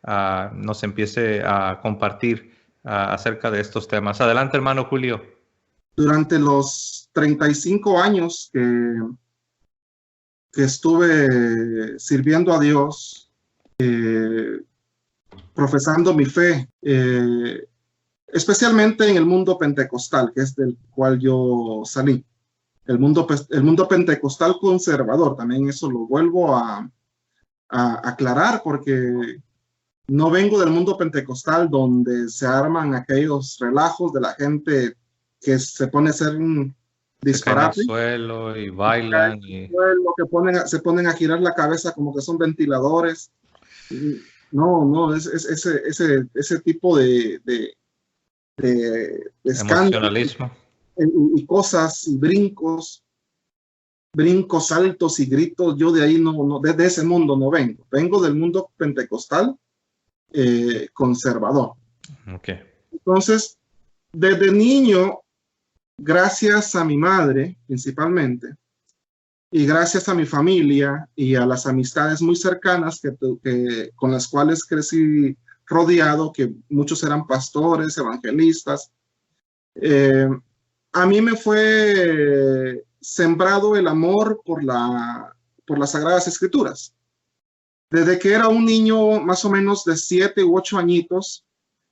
nos empiece a compartir acerca de estos temas. Adelante, hermano Julio. Durante los 35 años que estuve sirviendo a Dios, profesando mi fe, especialmente en el mundo pentecostal, que es del cual yo salí. El mundo pentecostal conservador, también eso lo vuelvo a aclarar, porque no vengo del mundo pentecostal donde se arman aquellos relajos de la gente que se pone a hacer un disparate. Se caen al suelo y bailan. Se ponen a girar la cabeza como que son ventiladores. No, ese tipo de emocionalismo y cosas y brincos altos y gritos. Yo de ahí de ese mundo no vengo. Vengo del mundo pentecostal conservador. Okay. Entonces, desde niño, gracias a mi madre principalmente, y gracias a mi familia y a las amistades muy cercanas con las cuales crecí rodeado, que muchos eran pastores, evangelistas, a mí me fue sembrado el amor por las Sagradas Escrituras. Desde que era un niño más o menos de 7 u 8 añitos,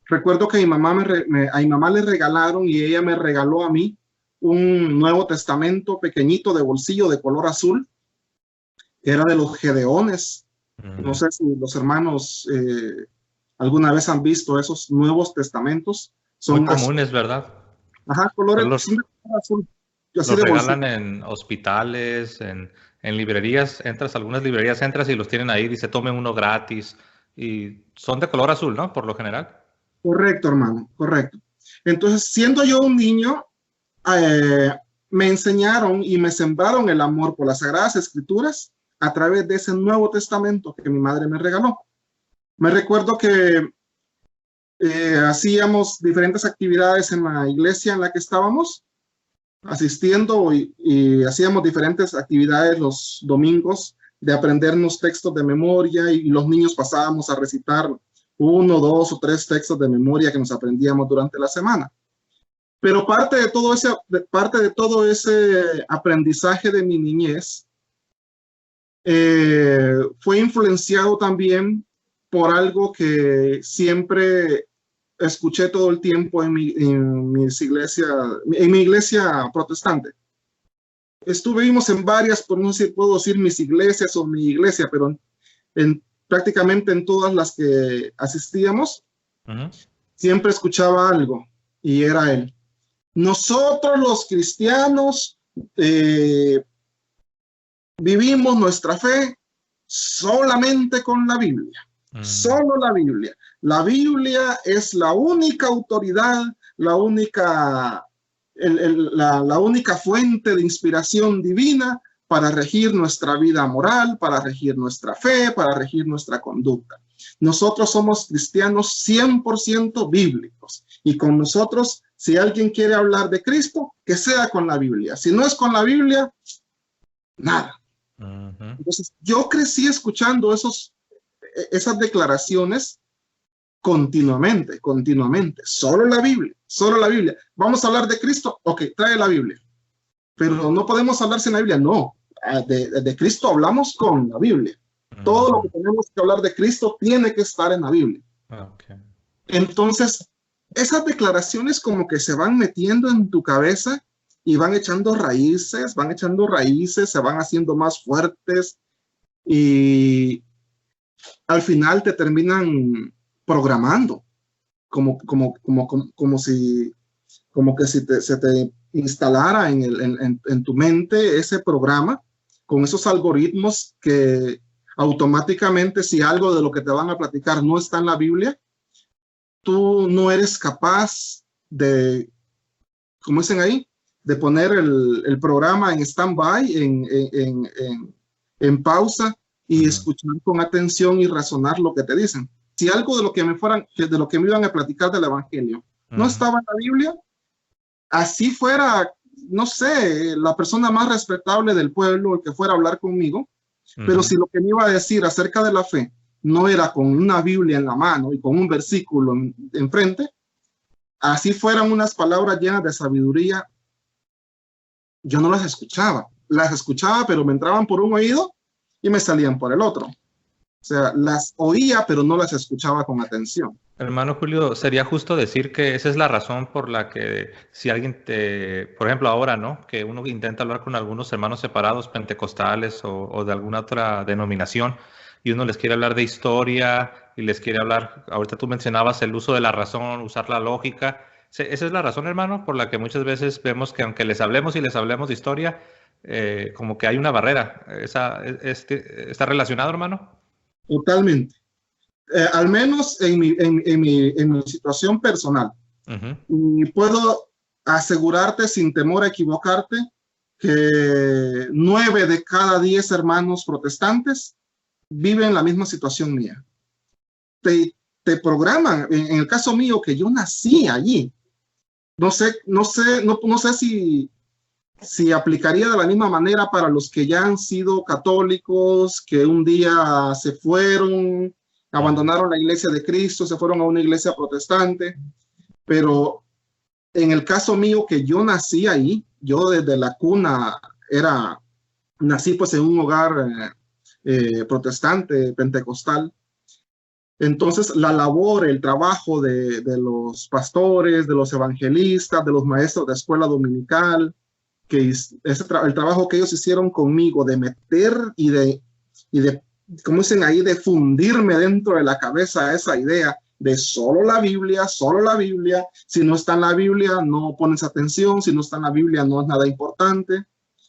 recuerdo que a mi mamá le regalaron, y ella me regaló a mí, un Nuevo Testamento pequeñito de bolsillo de color azul. Era de los Gedeones. No sé si los hermanos alguna vez han visto esos Nuevos Testamentos. Son muy comunes, ¿verdad? Ajá, color azul. Los regalan en hospitales, en librerías. Algunas librerías entras y los tienen ahí, dice tomen uno gratis. Y son de color azul, ¿no? Por lo general. Correcto, hermano, correcto. Entonces, siendo yo un niño, me enseñaron y me sembraron el amor por las Sagradas Escrituras a través de ese Nuevo Testamento que mi madre me regaló. Me recuerdo que hacíamos diferentes actividades en la iglesia en la que estábamos asistiendo, y hacíamos diferentes actividades los domingos de aprendernos textos de memoria, y los niños pasábamos a recitar 1, 2 o 3 textos de memoria que nos aprendíamos durante la semana. Pero parte de todo ese aprendizaje de mi niñez fue influenciado también por algo que siempre escuché todo el tiempo en mi iglesia protestante. Estuvimos en varias, por no sé si puedo decir mis iglesias o mi iglesia, pero prácticamente en todas las que asistíamos, siempre escuchaba algo, y era él. Nosotros los cristianos vivimos nuestra fe solamente con la Biblia. Solo la Biblia. La Biblia es la única autoridad, la única fuente de inspiración divina para regir nuestra vida moral, para regir nuestra fe, para regir nuestra conducta. Nosotros somos cristianos 100% bíblicos, y con nosotros, si alguien quiere hablar de Cristo, que sea con la Biblia. Si no es con la Biblia, nada. Entonces, yo crecí escuchando esas declaraciones continuamente. Solo la Biblia. Vamos a hablar de Cristo, ok, trae la Biblia. Pero no podemos hablar sin la Biblia, no. De Cristo hablamos con la Biblia. Todo lo que tenemos que hablar de Cristo tiene que estar en la Biblia. Entonces, esas declaraciones como que se van metiendo en tu cabeza y van echando raíces, se van haciendo más fuertes, y al final te terminan programando, como si se te instalara en tu mente ese programa con esos algoritmos que automáticamente, si algo de lo que te van a platicar no está en la Biblia, tú no eres capaz de, como dicen ahí, de poner el programa en stand-by, en pausa, y escuchar con atención y razonar lo que te dicen. Si algo de lo que me iban a platicar del Evangelio no estaba en la Biblia, así fuera, no sé, la persona más respetable del pueblo, el que fuera a hablar conmigo, pero si lo que me iba a decir acerca de la fe no era con una Biblia en la mano y con un versículo enfrente, así fueran unas palabras llenas de sabiduría, yo no las escuchaba, pero me entraban por un oído y me salían por el otro. O sea, las oía, pero no las escuchaba con atención. Hermano Julio, sería justo decir que esa es la razón por la que si alguien por ejemplo ahora, ¿no? Que uno intenta hablar con algunos hermanos separados, pentecostales o de alguna otra denominación, y uno les quiere hablar de historia y les quiere hablar, ahorita tú mencionabas el uso de la razón, usar la lógica. Esa es la razón, hermano, por la que muchas veces vemos que aunque les hablemos y les hablemos de historia, como que hay una barrera. ¿Está relacionado, hermano? Totalmente. Al menos en mi situación personal. Y puedo asegurarte sin temor a equivocarte que 9 de cada 10 hermanos protestantes viven la misma situación mía. Te programan, en el caso mío, que yo nací allí. No sé si aplicaría de la misma manera para los que ya han sido católicos, que un día se fueron, abandonaron la iglesia de Cristo, se fueron a una iglesia protestante, pero en el caso mío que yo nací ahí, yo desde la cuna nací pues en un hogar protestante, pentecostal. Entonces la labor, el trabajo de los pastores, de los evangelistas, de los maestros de escuela dominical, el trabajo que ellos hicieron conmigo de meter y de, como dicen ahí, de fundirme dentro de la cabeza esa idea de solo la Biblia, si no está en la Biblia no pones atención, si no está en la Biblia no es nada importante,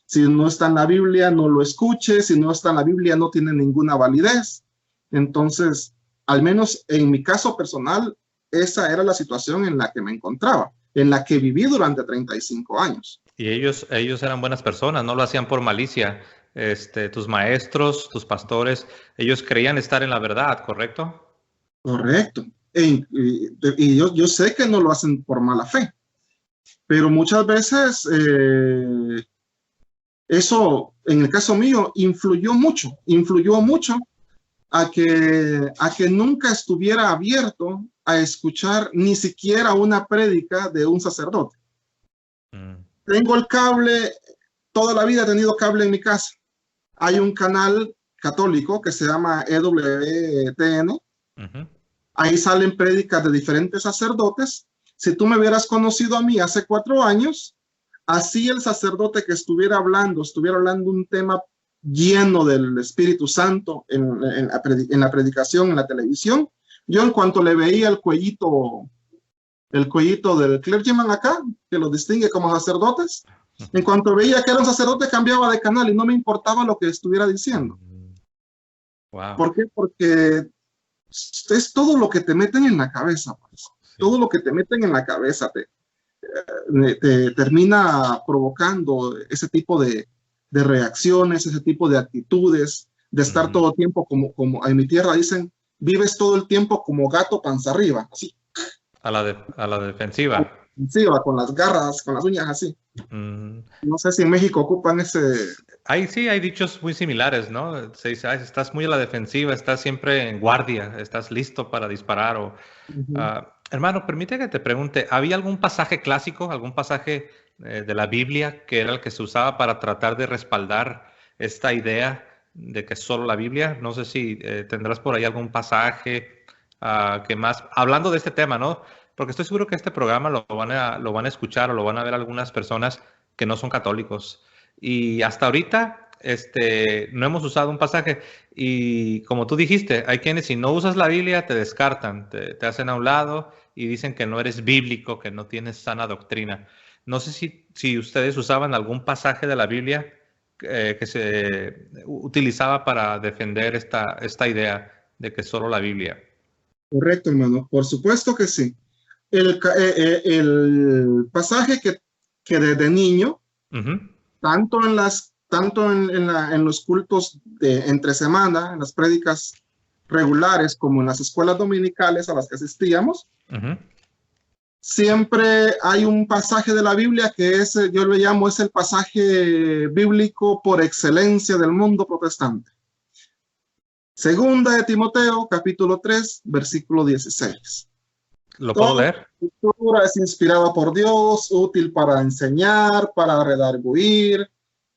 si no está en la Biblia no lo escuches, si no está en la Biblia no tiene ninguna validez. Entonces, al menos en mi caso personal, esa era la situación en la que me encontraba, en la que viví durante 35 años. Y ellos eran buenas personas, no lo hacían por malicia. Tus maestros, tus pastores, ellos creían estar en la verdad, ¿correcto? Correcto. Y yo sé que no lo hacen por mala fe, pero muchas veces eso, en el caso mío, influyó mucho a que nunca estuviera abierto a escuchar ni siquiera una prédica de un sacerdote. Tengo el cable, toda la vida he tenido cable en mi casa. Hay un canal católico que se llama EWTN. Ahí salen prédicas de diferentes sacerdotes. Si tú me hubieras conocido a mí hace 4 años, así el sacerdote que estuviera hablando un tema lleno del Espíritu Santo en la predicación, en la televisión, yo en cuanto le veía el cuellito del clergyman acá, que lo distingue como sacerdotes, en cuanto veía que era un sacerdote cambiaba de canal y no me importaba lo que estuviera diciendo. Wow. ¿Por qué? Porque es todo lo que te meten en la cabeza, pues. Sí. Todo lo que te meten en la cabeza te termina provocando ese tipo de reacciones, ese tipo de actitudes, de estar todo el tiempo como en mi tierra dicen, vives todo el tiempo como gato panza arriba, así. A la defensiva. Con las garras, con las uñas así. No sé si en México ocupan ese... Sí, hay dichos muy similares, ¿no? Se dice, estás muy a la defensiva, estás siempre en guardia, estás listo para disparar. Hermano, permite que te pregunte, ¿había algún pasaje clásico, algún pasaje de la Biblia que era el que se usaba para tratar de respaldar esta idea de que solo la Biblia? No sé si tendrás por ahí algún pasaje que más, hablando de este tema, ¿no? Porque estoy seguro que este programa lo van a escuchar o lo van a ver algunas personas que no son católicos. Y hasta ahorita no hemos usado un pasaje. Y como tú dijiste, hay quienes si no usas la Biblia te descartan, te hacen a un lado y dicen que no eres bíblico, que no tienes sana doctrina. No sé si ustedes usaban algún pasaje de la Biblia que se utilizaba para defender esta idea de que solo la Biblia. Correcto, hermano. Por supuesto que sí. El pasaje que desde niño, tanto en los cultos de entre semana, en las prédicas regulares, como en las escuelas dominicales a las que asistíamos, siempre hay un pasaje de la Biblia que yo lo llamo, es el pasaje bíblico por excelencia del mundo protestante. Segunda de Timoteo, capítulo 3, versículo 16. ¿Lo puedo leer? La escritura es inspirada por Dios, útil para enseñar, para redarguir,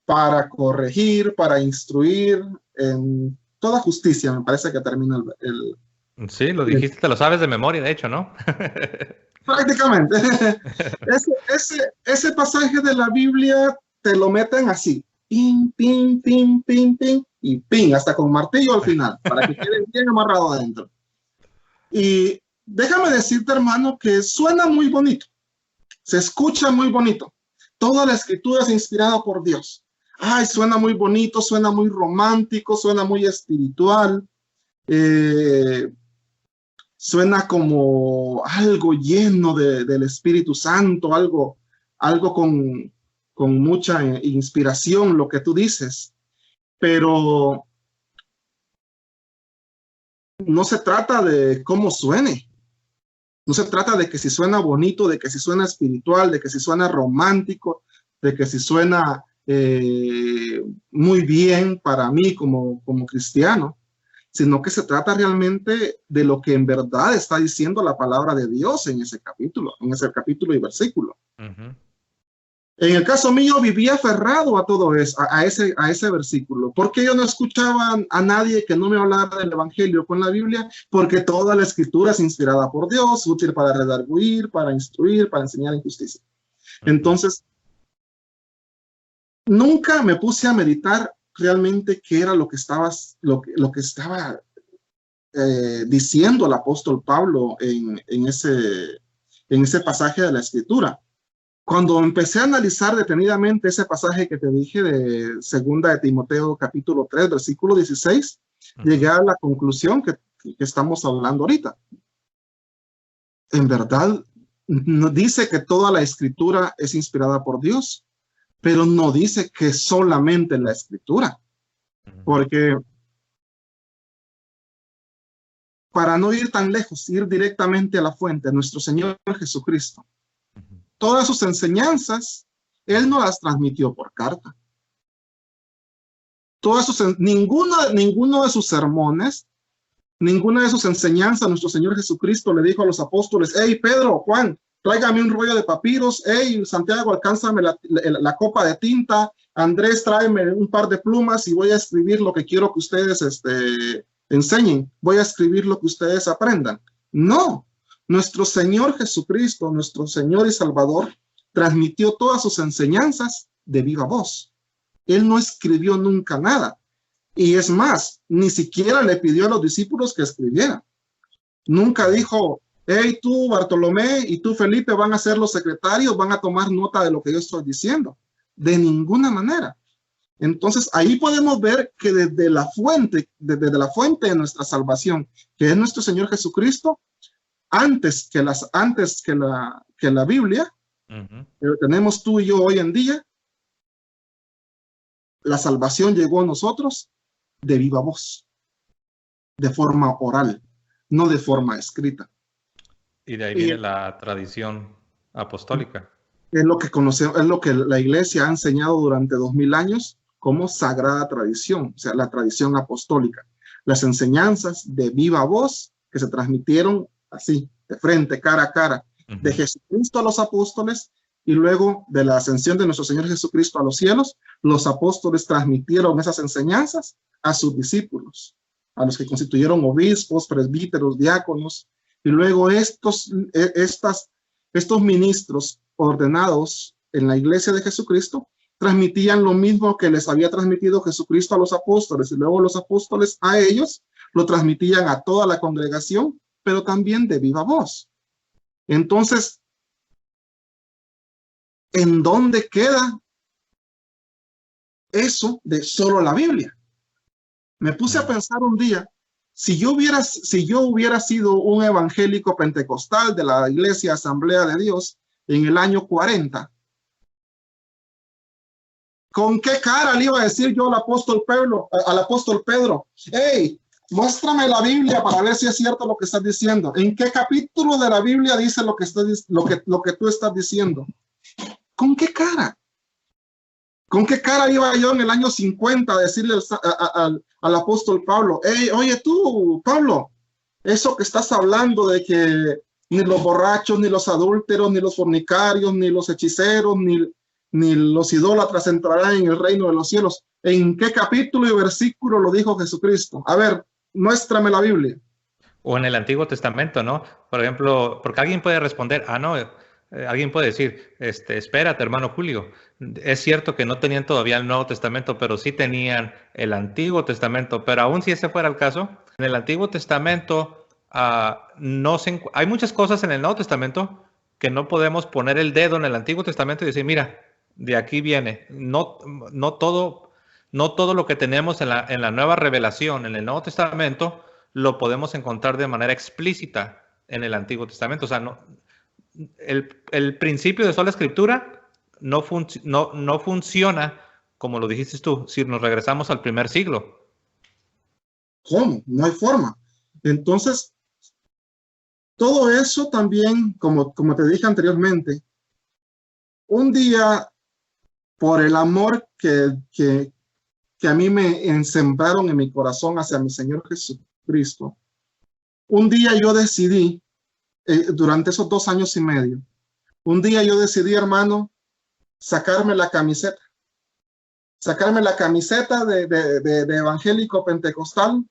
para corregir, para instruir en toda justicia. Me parece que termina Sí, lo dijiste, te lo sabes de memoria, de hecho, ¿no? prácticamente. Ese pasaje de la Biblia te lo meten así. Pin, pin, pin, pin, pin, y pin, hasta con martillo al final, para que quede bien amarrado adentro. Y déjame decirte, hermano, que suena muy bonito. Se escucha muy bonito. Toda la escritura es inspirada por Dios. Ay, suena muy bonito, suena muy romántico, suena muy espiritual. Suena como algo lleno del Espíritu Santo, algo con mucha inspiración, lo que tú dices. Pero no se trata de cómo suene. No se trata de que si suena bonito, de que si suena espiritual, de que si suena romántico, de que si suena muy bien para mí como cristiano, sino que se trata realmente de lo que en verdad está diciendo la palabra de Dios en ese capítulo y versículo. Uh-huh. En el caso mío, vivía aferrado a todo eso, a ese versículo. Porque yo no escuchaba a nadie que no me hablara del Evangelio con la Biblia, porque toda la escritura es inspirada por Dios, útil para redarguir, para instruir, para enseñar en justicia. Uh-huh. Entonces, nunca me puse a meditar realmente qué era lo que estaba diciendo el apóstol Pablo en ese pasaje de la escritura. Cuando empecé a analizar detenidamente ese pasaje que te dije de segunda de Timoteo capítulo 3 versículo 16, llegué a la conclusión que estamos hablando ahorita. En verdad, no dice que toda la escritura es inspirada por Dios, pero no dice que solamente la escritura. Porque para no ir tan lejos, ir directamente a la fuente, nuestro Señor Jesucristo, todas sus enseñanzas, Él no las transmitió por carta. Ninguno de sus sermones, ninguna de sus enseñanzas, nuestro Señor Jesucristo le dijo a los apóstoles: hey, Pedro, Juan, tráigame un rollo de papiros. Hey, Santiago, alcánzame la copa de tinta. Andrés, tráeme un par de plumas y voy a escribir lo que quiero que ustedes enseñen. Voy a escribir lo que ustedes aprendan. No. Nuestro Señor Jesucristo, nuestro Señor y Salvador, transmitió todas sus enseñanzas de viva voz. Él no escribió nunca nada. Y es más, ni siquiera le pidió a los discípulos que escribieran. Nunca dijo: hey, tú, Bartolomé, y tú, Felipe, van a ser los secretarios, van a tomar nota de lo que yo estoy diciendo. De ninguna manera. Entonces, ahí podemos ver que desde la fuente de nuestra salvación, que es nuestro Señor Jesucristo, antes que la Biblia, que tenemos tú y yo hoy en día, la salvación llegó a nosotros de viva voz, de forma oral, no de forma escrita. Y de ahí viene la tradición apostólica. Es lo que conocemos, es lo que la Iglesia ha enseñado durante 2000 años como sagrada tradición, o sea, la tradición apostólica. Las enseñanzas de viva voz que se transmitieron así, de frente, cara a cara, de Jesucristo a los apóstoles, y luego de la ascensión de nuestro Señor Jesucristo a los cielos, los apóstoles transmitieron esas enseñanzas a sus discípulos, a los que constituyeron obispos, presbíteros, diáconos, y luego estos ministros ordenados en la iglesia de Jesucristo transmitían lo mismo que les había transmitido Jesucristo a los apóstoles, y luego los apóstoles a ellos lo transmitían a toda la congregación, pero también de viva voz. Entonces, ¿en dónde queda eso de solo la Biblia? Me puse a pensar un día, si yo hubiera sido un evangélico pentecostal de la Iglesia Asamblea de Dios en el año 40, ¿con qué cara le iba a decir yo al apóstol Pedro, hey, muéstrame la Biblia para ver si es cierto lo que estás diciendo? ¿En qué capítulo de la Biblia dice lo que tú estás diciendo? ¿Con qué cara? ¿Con qué cara iba yo en el año 50 a decirle al apóstol Pablo, hey, oye tú, Pablo, eso que estás hablando de que ni los borrachos, ni los adúlteros, ni los fornicarios, ni los hechiceros, ni los idólatras entrarán en el reino de los cielos? ¿En qué capítulo y versículo lo dijo Jesucristo? A ver, muéstrame la Biblia. O en el Antiguo Testamento, ¿no? Por ejemplo, porque alguien puede responder, no, alguien puede decir, espérate, hermano Julio, es cierto que no tenían todavía el Nuevo Testamento, pero sí tenían el Antiguo Testamento. Pero aún si ese fuera el caso, en el Antiguo Testamento hay muchas cosas en el Nuevo Testamento que no podemos poner el dedo en el Antiguo Testamento y decir, mira, de aquí viene. No todo lo que tenemos en la nueva revelación, en el Nuevo Testamento, lo podemos encontrar de manera explícita en el Antiguo Testamento. O sea, el principio de sola escritura no funciona, como lo dijiste tú, si nos regresamos al primer siglo. ¿Cómo? No hay forma. Entonces, todo eso también, como te dije anteriormente, un día, por el amor que a mí me sembraron en mi corazón hacia mi Señor Jesucristo, un día yo decidí, durante esos 2 años y medio, un día yo decidí, hermano, sacarme la camiseta de evangélico pentecostal,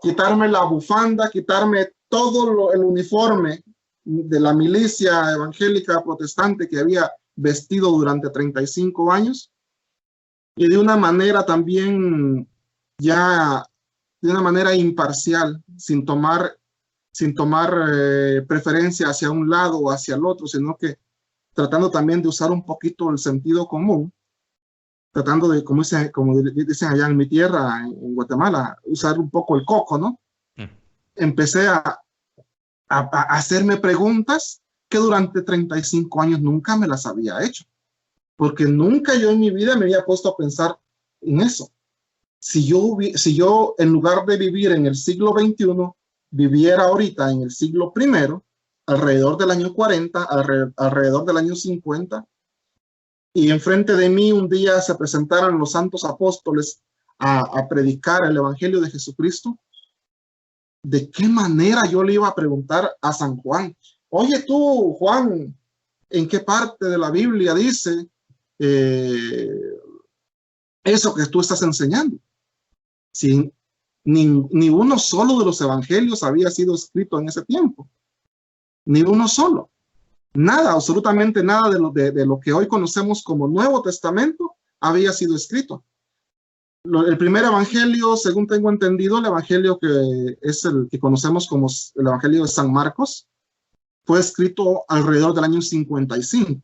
quitarme la bufanda, quitarme todo el uniforme de la milicia evangélica protestante que había vestido durante 35 años, y de una manera también ya de una manera imparcial, sin tomar preferencia hacia un lado o hacia el otro, sino que tratando también de usar un poquito el sentido común, tratando de, como dicen allá en mi tierra, en Guatemala, usar un poco el coco, ¿no? Empecé a hacerme preguntas que durante 35 años nunca me las había hecho, porque nunca yo en mi vida me había puesto a pensar en eso. Si yo en lugar de vivir en el siglo XXI, viviera ahorita en el siglo I, alrededor del año 40, alrededor del año 50, y enfrente de mí un día se presentaran los santos apóstoles a predicar el evangelio de Jesucristo, ¿de qué manera yo le iba a preguntar a San Juan? Oye tú, Juan, ¿en qué parte de la Biblia dice eso que tú estás enseñando? Si ni uno solo de los evangelios había sido escrito en ese tiempo. Ni uno solo. Nada, absolutamente nada de lo que hoy conocemos como Nuevo Testamento había sido escrito. El primer evangelio, según tengo entendido, el evangelio que es el que conocemos como el evangelio de San Marcos, fue escrito alrededor del año 55.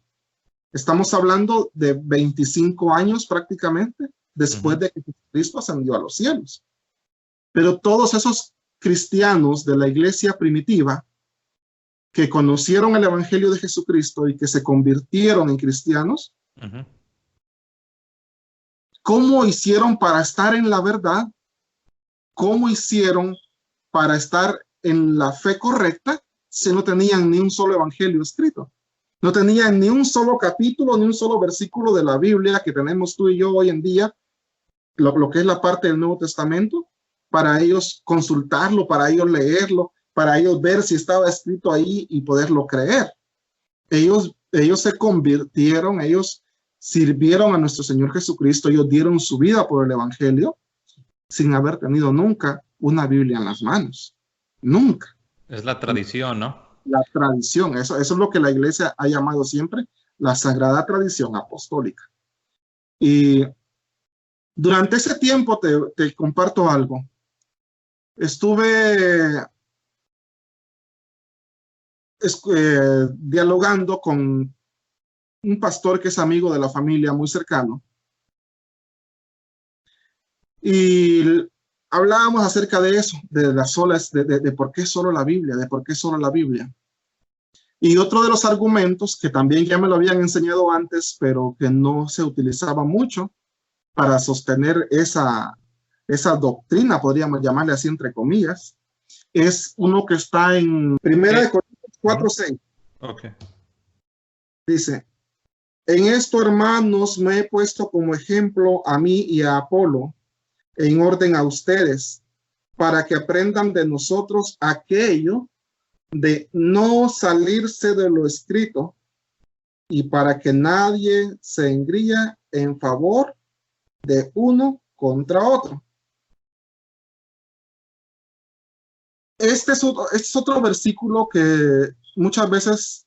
Estamos hablando de 25 años prácticamente después de que Cristo ascendió a los cielos. Pero todos esos cristianos de la iglesia primitiva que conocieron el evangelio de Jesucristo y que se convirtieron en cristianos, ¿cómo hicieron para estar en la verdad? ¿Cómo hicieron para estar en la fe correcta si no tenían ni un solo evangelio escrito? No tenían ni un solo capítulo, ni un solo versículo de la Biblia que tenemos tú y yo hoy en día, lo que es la parte del Nuevo Testamento, para ellos consultarlo, para ellos leerlo, para ellos ver si estaba escrito ahí y poderlo creer. Ellos se convirtieron, ellos sirvieron a nuestro Señor Jesucristo, ellos dieron su vida por el evangelio sin haber tenido nunca una Biblia en las manos. Nunca. Es la tradición, ¿no? La tradición, eso es lo que la iglesia ha llamado siempre la sagrada tradición apostólica. Y durante ese tiempo te comparto algo. Estuve dialogando con un pastor que es amigo de la familia, muy cercano, y hablábamos acerca de eso, de por qué solo la Biblia, de por qué solo la Biblia. Y otro de los argumentos que también ya me lo habían enseñado antes, pero que no se utilizaba mucho para sostener esa doctrina, podríamos llamarle así entre comillas, es uno que está en 1 Corintios 4:6. Okay. Dice, En esto, hermanos, me he puesto como ejemplo a mí y a Apolo, en orden a ustedes, para que aprendan de nosotros aquello de no salirse de lo escrito y para que nadie se engría en favor de uno contra otro. Este es otro versículo que muchas veces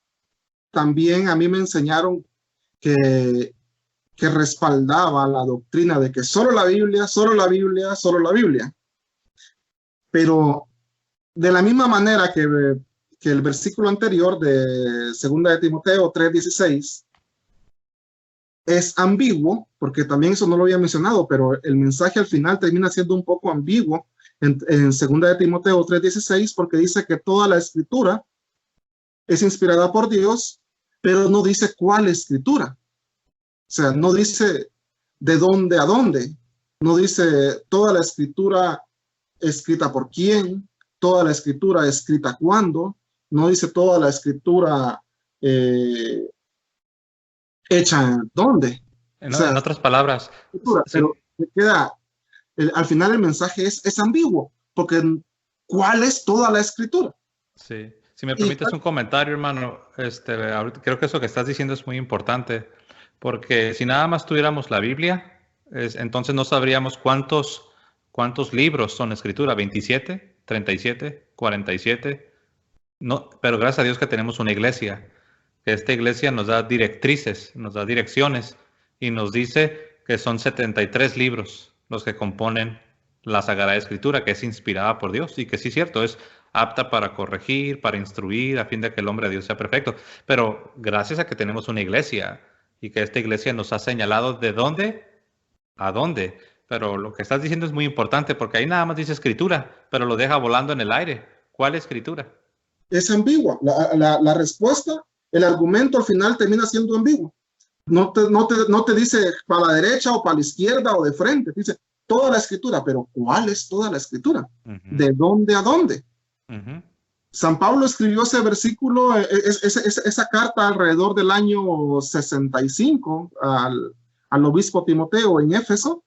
también a mí me enseñaron que respaldaba la doctrina de que solo la Biblia, solo la Biblia, solo la Biblia. Pero de la misma manera que el versículo anterior de 2 de Timoteo 3:16 es ambiguo, porque también eso no lo había mencionado, pero el mensaje al final termina siendo un poco ambiguo en 2 de Timoteo 3:16, porque dice que toda la escritura es inspirada por Dios, pero no dice cuál escritura. O sea, no dice de dónde a dónde, no dice toda la escritura escrita por quién, toda la escritura escrita cuándo, no dice toda la escritura hecha dónde. O sea, en otras palabras, pero queda, al final el mensaje es ambiguo, porque ¿cuál es toda la escritura? Sí, si me permites un comentario, hermano, creo que eso que estás diciendo es muy importante, porque si nada más tuviéramos la Biblia, entonces no sabríamos cuántos libros son escritura, 27, 37, 47. No, pero gracias a Dios que tenemos una iglesia, que esta iglesia nos da directrices, nos da direcciones y nos dice que son 73 libros los que componen la Sagrada Escritura, que es inspirada por Dios y que sí es cierto, es apta para corregir, para instruir, a fin de que el hombre de Dios sea perfecto. Pero gracias a que tenemos una iglesia y que esta iglesia nos ha señalado de dónde a dónde. Pero lo que estás diciendo es muy importante porque ahí nada más dice escritura, pero lo deja volando en el aire. ¿Cuál escritura? Es ambigua. La respuesta, el argumento al final termina siendo ambiguo. No te dice para la derecha o para la izquierda o de frente. Dice toda la escritura, pero ¿cuál es toda la escritura? ¿De dónde a dónde? San Pablo escribió ese versículo, esa carta alrededor del año 65 al obispo Timoteo en Éfeso.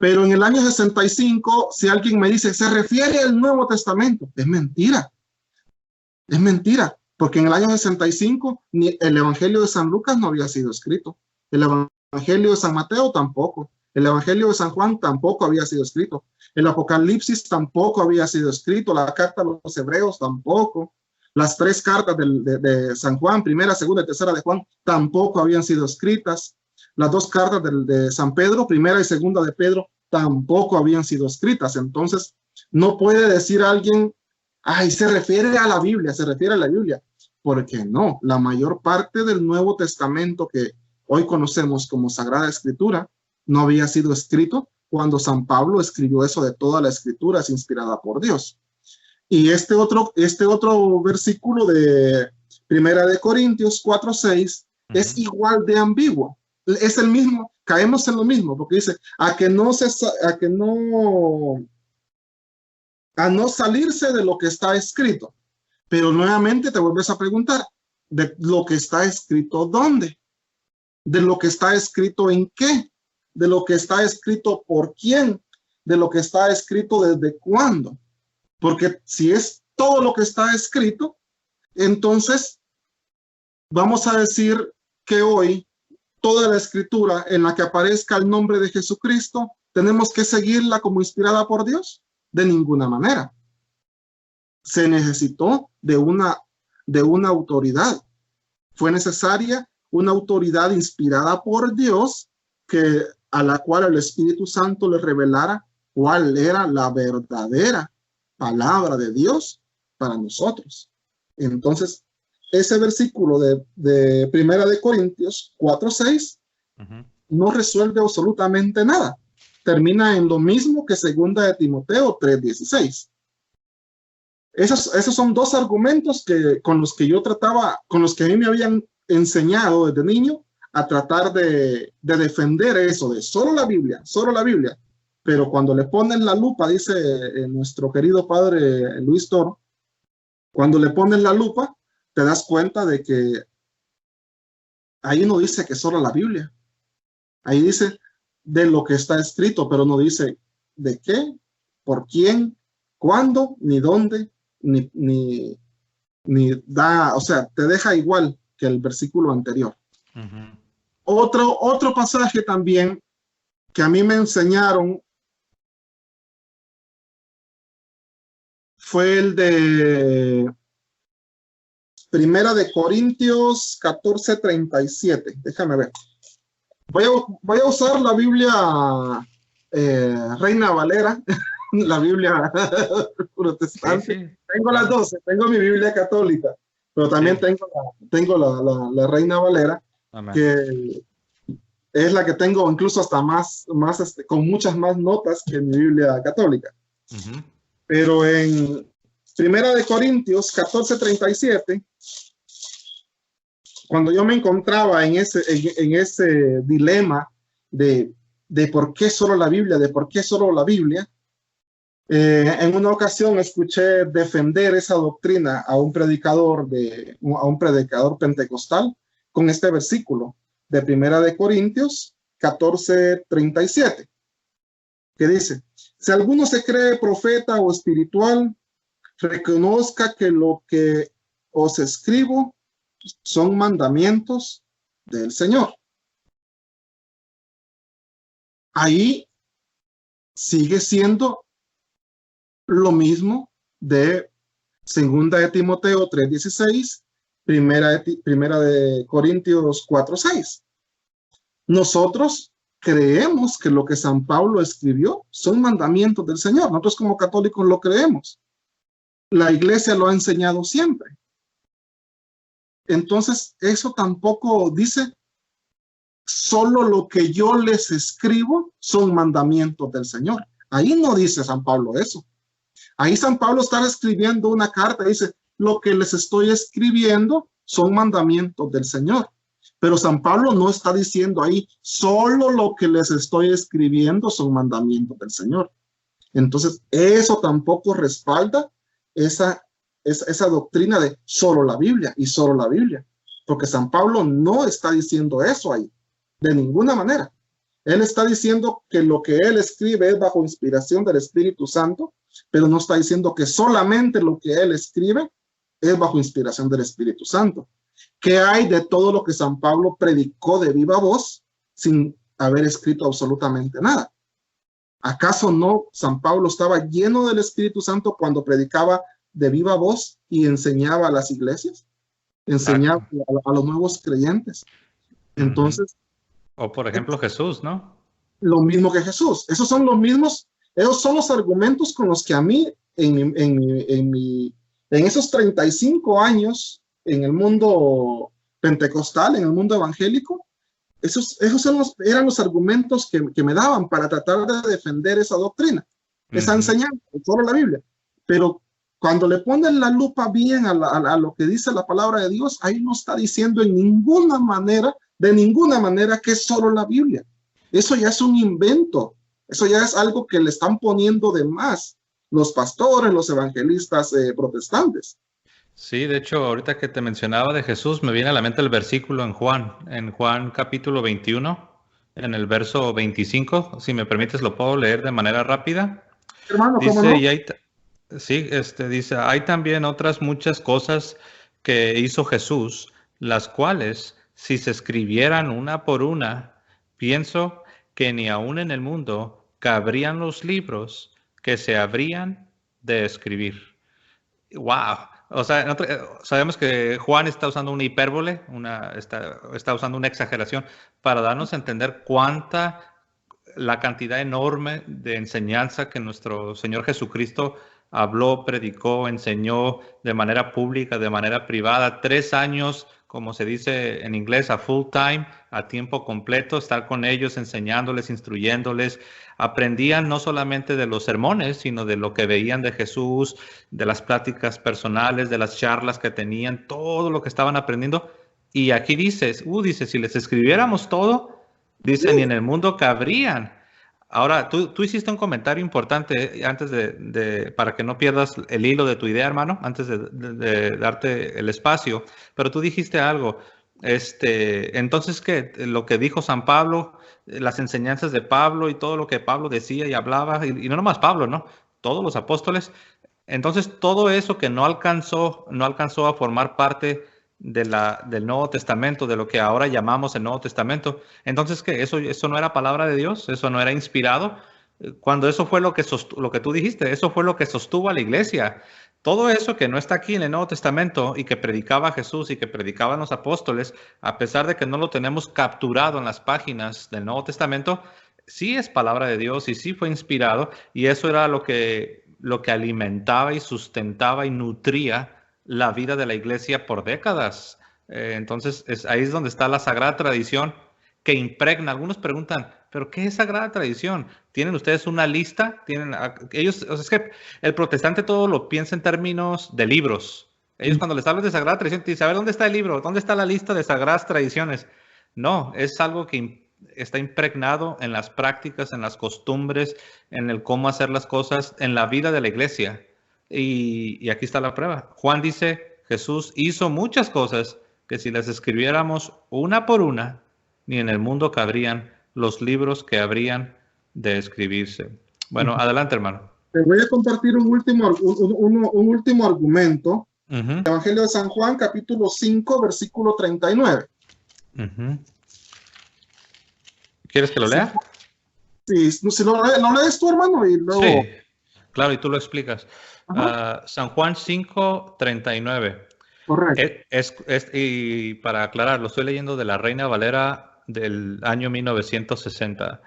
Pero en el año 65, si alguien me dice, se refiere al Nuevo Testamento, es mentira. Es mentira, porque en el año 65 ni el Evangelio de San Lucas no había sido escrito. El Evangelio de San Mateo tampoco. El Evangelio de San Juan tampoco había sido escrito. El Apocalipsis tampoco había sido escrito. La carta a los Hebreos tampoco. Las 3 cartas de San Juan, primera, segunda y tercera de Juan, tampoco habían sido escritas. Las 2 cartas de San Pedro, primera y segunda de Pedro, tampoco habían sido escritas. Entonces, no puede decir alguien, ay, se refiere a la Biblia, se refiere a la Biblia. Porque no, la mayor parte del Nuevo Testamento que hoy conocemos como Sagrada Escritura no había sido escrito cuando San Pablo escribió eso de toda la Escritura es inspirada por Dios. Y este otro versículo de Primera de Corintios 4:6 es igual de ambiguo. Es el mismo, caemos en lo mismo, porque dice, a no salirse de lo que está escrito. Pero nuevamente te vuelves a preguntar, ¿de lo que está escrito dónde? ¿De lo que está escrito en qué? ¿De lo que está escrito por quién? ¿De lo que está escrito desde cuándo? Porque si es todo lo que está escrito, entonces vamos a decir que hoy toda la escritura en la que aparezca el nombre de Jesucristo, ¿tenemos que seguirla como inspirada por Dios? De ninguna manera. Se necesitó de una autoridad. Fue necesaria una autoridad inspirada por Dios a la cual el Espíritu Santo le revelara cuál era la verdadera palabra de Dios para nosotros. Entonces, ese versículo de Primera de Corintios 4:6 no resuelve absolutamente nada. Termina en lo mismo que Segunda de Timoteo 3:16. Esos son 2 argumentos con los que yo trataba, con los que a mí me habían enseñado desde niño a tratar de defender eso de solo la Biblia, solo la Biblia. Pero cuando le ponen la lupa, dice nuestro querido padre Luis Toro, cuando le ponen la lupa, te das cuenta de que ahí no dice que solo la Biblia. Ahí dice de lo que está escrito, pero no dice de qué, por quién, cuándo, ni dónde, ni da, o sea, te deja igual que el versículo anterior. Otro pasaje también que a mí me enseñaron fue el de Primera de Corintios 14:37. Déjame ver. Voy a usar la Biblia Reina Valera, la Biblia protestante. Sí, sí. Tengo las 12, tengo mi Biblia católica, pero también sí, tengo la Reina Valera, amén, que es la que tengo incluso hasta más con muchas más notas que mi Biblia católica. Pero en Primera de Corintios 14:37, cuando yo me encontraba en ese dilema de por qué solo la Biblia, en una ocasión escuché defender esa doctrina a un predicador pentecostal con este versículo de Primera de Corintios 14:37, que dice: si alguno se cree profeta o espiritual, reconozca que lo que os escribo son mandamientos del Señor. Ahí sigue siendo lo mismo de Segunda de Timoteo 3:16, Primera de Corintios 4:6. Nosotros creemos que lo que San Pablo escribió son mandamientos del Señor. Nosotros como católicos lo creemos. La iglesia lo ha enseñado siempre. Entonces, eso tampoco dice solo lo que yo les escribo son mandamientos del Señor. Ahí no dice San Pablo eso. Ahí San Pablo está escribiendo una carta, dice: lo que les estoy escribiendo son mandamientos del Señor. Pero San Pablo no está diciendo ahí solo lo que les estoy escribiendo son mandamientos del Señor. Entonces, eso tampoco respalda esa doctrina de solo la Biblia y solo la Biblia, porque San Pablo no está diciendo eso ahí, de ninguna manera. Él está diciendo que lo que él escribe es bajo inspiración del Espíritu Santo, pero no está diciendo que solamente lo que él escribe es bajo inspiración del Espíritu Santo. ¿Qué hay de todo lo que San Pablo predicó de viva voz sin haber escrito absolutamente nada? ¿Acaso no San Pablo estaba lleno del Espíritu Santo cuando predicaba de viva voz y enseñaba a las iglesias? Enseñaba a los nuevos creyentes. Entonces, o por ejemplo Jesús, ¿no? Lo mismo que Jesús. Esos son los argumentos con los que a mí en esos 35 años en el mundo pentecostal, en el mundo evangélico, esos eran los argumentos que me daban para tratar de defender esa doctrina, esa enseñanza, solo la Biblia. Pero cuando le ponen la lupa bien a lo que dice la palabra de Dios, ahí no está diciendo de ninguna manera que es solo la Biblia. Eso ya es un invento. Eso ya es algo que le están poniendo de más los pastores, los evangelistas protestantes. Sí, de hecho, ahorita que te mencionaba de Jesús, me viene a la mente el versículo en Juan capítulo 21, en el verso 25. Si me permites, lo puedo leer de manera rápida. Hermano, dice, ¿cómo no? Dice, hay también otras muchas cosas que hizo Jesús, las cuales, si se escribieran una por una, pienso que ni aún en el mundo cabrían los libros que se habrían de escribir. ¡Wow! O sea, sabemos que Juan está usando una hipérbole, está usando una exageración para darnos a entender la cantidad enorme de enseñanza que nuestro Señor Jesucristo habló, predicó, enseñó de manera pública, de manera privada. 3 años, como se dice en inglés, a full time, a tiempo completo, estar con ellos, enseñándoles, instruyéndoles. Aprendían no solamente de los sermones, sino de lo que veían de Jesús, de las pláticas personales, de las charlas que tenían, todo lo que estaban aprendiendo. Y aquí dice, si les escribiéramos todo, dice, ni en el mundo cabrían. Ahora, tú hiciste un comentario importante antes para que no pierdas el hilo de tu idea, hermano, antes de darte el espacio, pero tú dijiste algo. Entonces, ¿qué? Lo que dijo San Pablo, las enseñanzas de Pablo y todo lo que Pablo decía y hablaba, y no nomás Pablo, ¿no? Todos los apóstoles. Entonces, todo eso que no alcanzó a formar parte del Nuevo Testamento, de lo que ahora llamamos el Nuevo Testamento. Entonces, ¿qué? Eso no era palabra de Dios, eso no era inspirado. Cuando eso fue lo que tú dijiste, eso fue lo que sostuvo a la iglesia. Todo eso que no está aquí en el Nuevo Testamento y que predicaba Jesús y que predicaban los apóstoles, a pesar de que no lo tenemos capturado en las páginas del Nuevo Testamento, sí es palabra de Dios y sí fue inspirado, y eso era lo que alimentaba y sustentaba y nutría la vida de la iglesia por décadas. Entonces, ahí es donde está la sagrada tradición que impregna. Algunos preguntan, ¿pero qué es sagrada tradición? ¿Tienen ustedes una lista? Ellos, o sea, es que el protestante todo lo piensa en términos de libros. Ellos cuando les hablan de sagrada tradición, te dicen, a ver, ¿dónde está el libro? ¿Dónde está la lista de sagradas tradiciones? No, es algo que está impregnado en las prácticas, en las costumbres, en el cómo hacer las cosas, en la vida de la iglesia. Y aquí está la prueba. Juan dice, Jesús hizo muchas cosas que si las escribiéramos una por una, ni en el mundo cabrían los libros que habrían de escribirse. Bueno, adelante, hermano. Te voy a compartir un último argumento. El Evangelio de San Juan, capítulo 5, versículo 39. ¿Quieres que lo lea? Sí, si lo lees tú, hermano, y luego... Sí, claro, y tú lo explicas. San Juan 5, 39. Correcto. Y para aclarar, lo estoy leyendo de la Reina Valera del año 1960.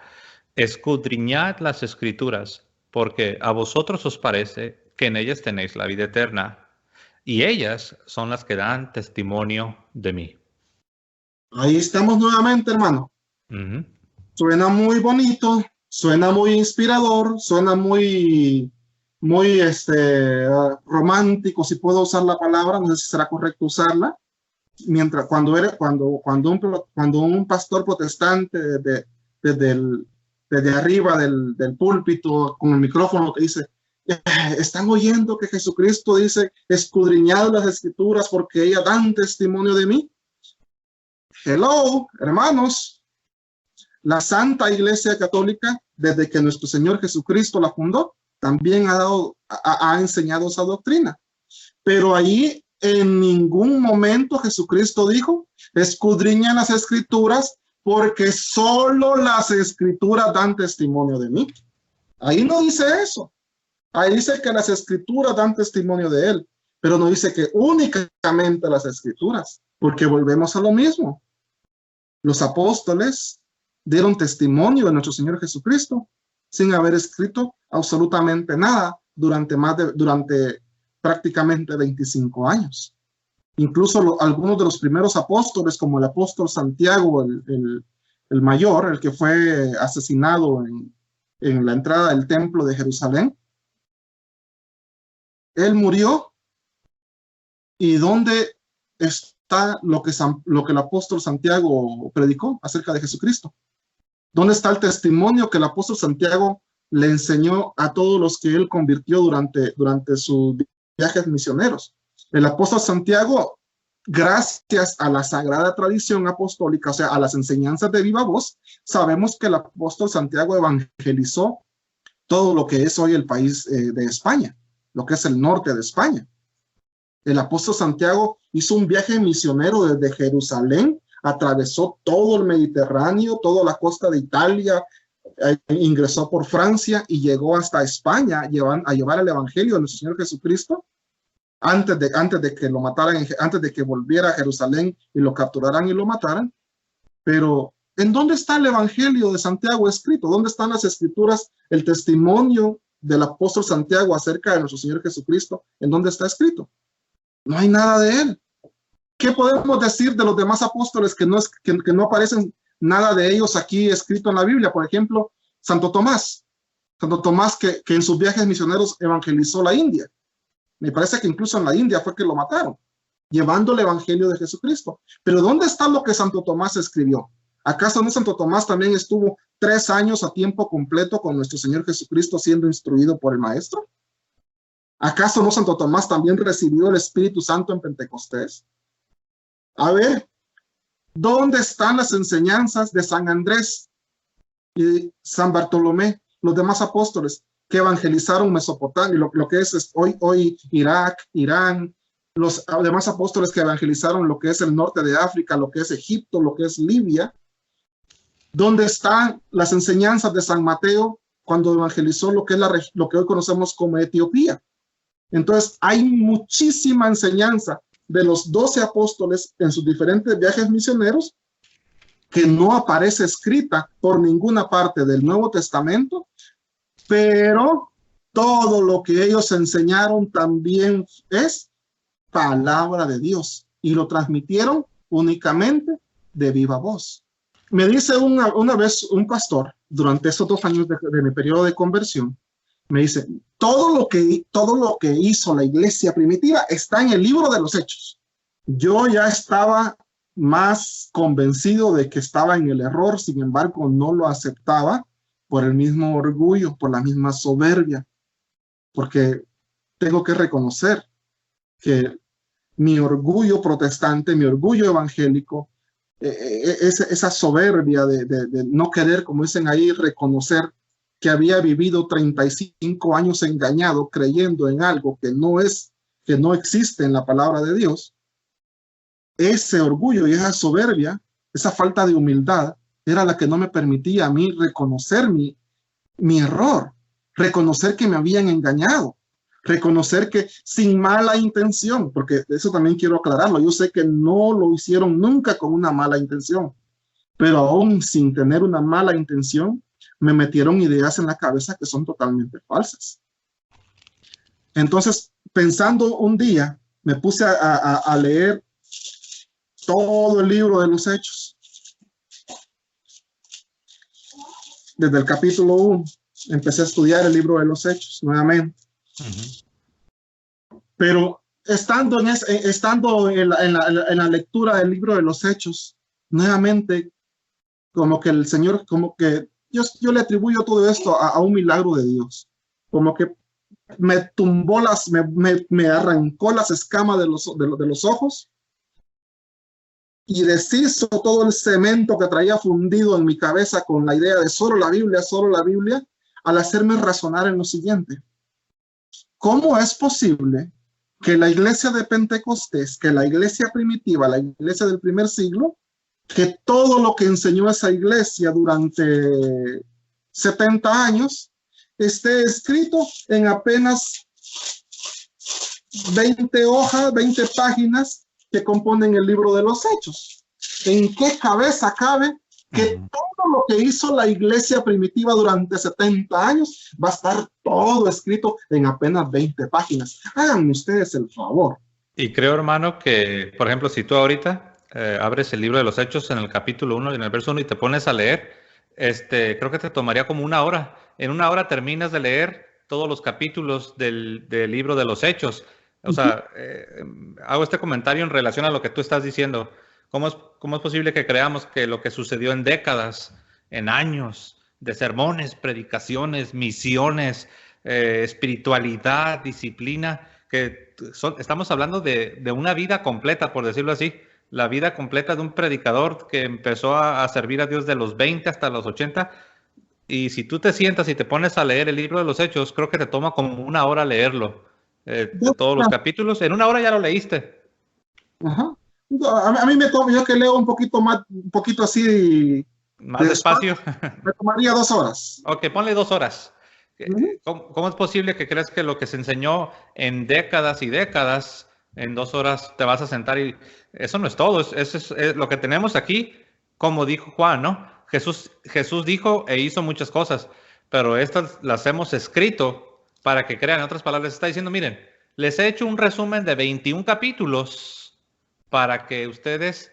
Escudriñad las Escrituras, porque a vosotros os parece que en ellas tenéis la vida eterna, y ellas son las que dan testimonio de mí. Ahí estamos nuevamente, hermano. Suena muy bonito, suena muy inspirador, suena muy romántico, si puedo usar la palabra, no sé si será correcto usarla. Mientras cuando un pastor protestante desde arriba del púlpito con el micrófono te dice, están oyendo que Jesucristo dice, escudriñad las Escrituras porque ellas dan testimonio de mí. Hello, hermanos. La Santa Iglesia Católica, desde que nuestro Señor Jesucristo la fundó, también ha enseñado esa doctrina. Pero ahí en ningún momento Jesucristo dijo, escudriñan las Escrituras porque solo las Escrituras dan testimonio de mí. Ahí no dice eso. Ahí dice que las Escrituras dan testimonio de Él, pero no dice que únicamente las Escrituras, porque volvemos a lo mismo. Los apóstoles dieron testimonio de nuestro Señor Jesucristo sin haber escrito absolutamente nada durante prácticamente 25 años. Incluso algunos de los primeros apóstoles, como el apóstol Santiago, el mayor, el que fue asesinado en la entrada del templo de Jerusalén, él murió. ¿Y dónde está lo que el apóstol Santiago predicó acerca de Jesucristo? ¿Dónde está el testimonio que el apóstol Santiago le enseñó a todos los que él convirtió durante sus viajes misioneros? El apóstol Santiago, gracias a la sagrada tradición apostólica, o sea, a las enseñanzas de viva voz, sabemos que el apóstol Santiago evangelizó todo lo que es hoy el país de España, lo que es el norte de España. El apóstol Santiago hizo un viaje misionero desde Jerusalén, atravesó todo el Mediterráneo, toda la costa de Italia, ingresó por Francia y llegó hasta España a llevar el evangelio de nuestro Señor Jesucristo antes de que lo mataran, antes de que volviera a Jerusalén y lo capturaran y lo mataran. Pero ¿en dónde está el evangelio de Santiago escrito? ¿Dónde están las escrituras, el testimonio del apóstol Santiago acerca de nuestro Señor Jesucristo? ¿En dónde está escrito? No hay nada de él. ¿Qué podemos decir de los demás apóstoles que no aparecen nada de ellos aquí escrito en la Biblia? Por ejemplo, Santo Tomás. Santo Tomás que en sus viajes misioneros evangelizó la India. Me parece que incluso en la India fue que lo mataron, llevando el evangelio de Jesucristo. Pero ¿dónde está lo que Santo Tomás escribió? ¿Acaso no Santo Tomás también estuvo 3 años a tiempo completo con nuestro Señor Jesucristo siendo instruido por el Maestro? ¿Acaso no Santo Tomás también recibió el Espíritu Santo en Pentecostés? A ver, ¿Dónde están las enseñanzas de San Andrés y San Bartolomé, los demás apóstoles que evangelizaron Mesopotamia, lo que es hoy Irak, Irán, los demás apóstoles que evangelizaron lo que es el norte de África, lo que es Egipto, lo que es Libia? ¿Dónde están las enseñanzas de San Mateo cuando evangelizó lo que es lo que hoy conocemos como Etiopía? Entonces, hay muchísima enseñanza de los 12 apóstoles en sus diferentes viajes misioneros que no aparece escrita por ninguna parte del Nuevo Testamento, pero todo lo que ellos enseñaron también es palabra de Dios y lo transmitieron únicamente de viva voz. Me dice una vez un pastor, durante esos 2 años de mi periodo de conversión, me dice, todo lo que hizo la iglesia primitiva está en el libro de los Hechos. Yo ya estaba más convencido de que estaba en el error, sin embargo no lo aceptaba por el mismo orgullo, por la misma soberbia, porque tengo que reconocer que mi orgullo protestante, mi orgullo evangélico, esa soberbia de no querer, como dicen ahí, reconocer que había vivido 35 años engañado, creyendo en algo que no existe en la palabra de Dios. Ese orgullo y esa soberbia, esa falta de humildad, era la que no me permitía a mí reconocer mi error, reconocer que me habían engañado, reconocer que sin mala intención, porque eso también quiero aclararlo, yo sé que no lo hicieron nunca con una mala intención, pero aún sin tener una mala intención, me metieron ideas en la cabeza que son totalmente falsas. Entonces, pensando un día, me puse a leer todo el libro de los Hechos. Desde el capítulo 1, empecé a estudiar el libro de los Hechos nuevamente. Pero estando en la lectura del libro de los Hechos, nuevamente, como que el Señor, como que yo le atribuyo todo esto a un milagro de Dios. Como que me tumbó me arrancó las escamas de los ojos y deshizo todo el cemento que traía fundido en mi cabeza con la idea de solo la Biblia, al hacerme razonar en lo siguiente. ¿Cómo es posible que la iglesia de Pentecostés, que la iglesia primitiva, la iglesia del primer siglo, que todo lo que enseñó esa iglesia durante 70 años, esté escrito en apenas 20 hojas, 20 páginas que componen el libro de los Hechos? ¿En qué cabeza cabe que todo lo que hizo la iglesia primitiva durante 70 años va a estar todo escrito en apenas 20 páginas? Háganme ustedes el favor. Y creo, hermano, que, por ejemplo, si tú ahorita abres el libro de los Hechos en el capítulo 1 y en el verso 1 y te pones a leer, creo que te tomaría como 1 hora. En 1 hora terminas de leer todos los capítulos del libro de los Hechos. O sea, hago este comentario en relación a lo que tú estás diciendo. ¿Cómo es posible que creamos que lo que sucedió en décadas, en años de sermones, predicaciones, misiones, espiritualidad, disciplina, estamos hablando de una vida completa, por decirlo así, la vida completa de un predicador que empezó a servir a Dios de los 20 hasta los 80? Y si tú te sientas y te pones a leer el libro de los Hechos, creo que te toma como 1 hora leerlo, de todos los capítulos. En 1 hora ya lo leíste. Ajá. A mí me toma, yo que leo un poquito así más despacio, me tomaría 2 horas. Ok, ponle 2 horas. ¿Cómo es posible que creas que lo que se enseñó en décadas y décadas, en 2 horas te vas a sentar? Y eso no es todo, eso es lo que tenemos aquí, como dijo Juan, ¿no? Jesús dijo e hizo muchas cosas, pero estas las hemos escrito para que crean. En otras palabras, está diciendo, miren, les he hecho un resumen de 21 capítulos para que ustedes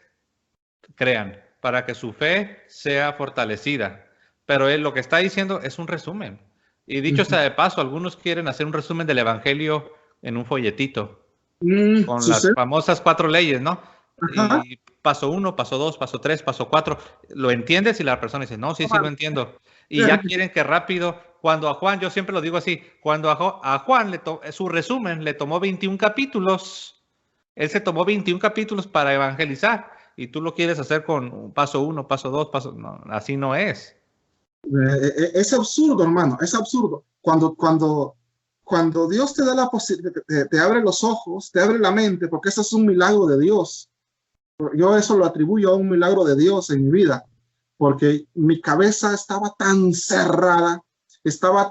crean, para que su fe sea fortalecida. Pero él lo que está diciendo es un resumen. Y dicho sea de paso, algunos quieren hacer un resumen del Evangelio en un folletito, con las famosas 4 leyes, ¿no? Ajá. Y paso 1, paso 2, paso 3, paso 4. ¿Lo entiendes? Y la persona dice, no, sí lo entiendo. Y ya quieren que rápido, cuando a Juan, yo siempre lo digo así, cuando a Juan su resumen le tomó 21 capítulos, él se tomó 21 capítulos para evangelizar. y tú lo quieres hacer con paso 1, paso 2, paso... No, así no es. Es absurdo, hermano, es absurdo. Cuando Dios te da la posibilidad, te abre los ojos, te abre la mente, porque eso es un milagro de Dios. Yo eso lo atribuyo a un milagro de Dios en mi vida, porque mi cabeza estaba tan cerrada,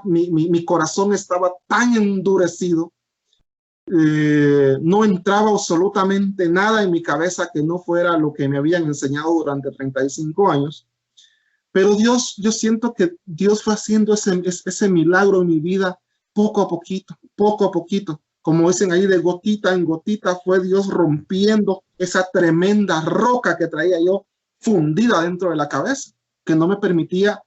mi corazón estaba tan endurecido, no entraba absolutamente nada en mi cabeza que no fuera lo que me habían enseñado durante 35 años. Pero Dios, yo siento que Dios fue haciendo ese milagro en mi vida poco a poquito, poco a poquito. Como dicen ahí, de gotita en gotita fue Dios rompiendo esa tremenda roca que traía yo fundida dentro de la cabeza, que no me permitía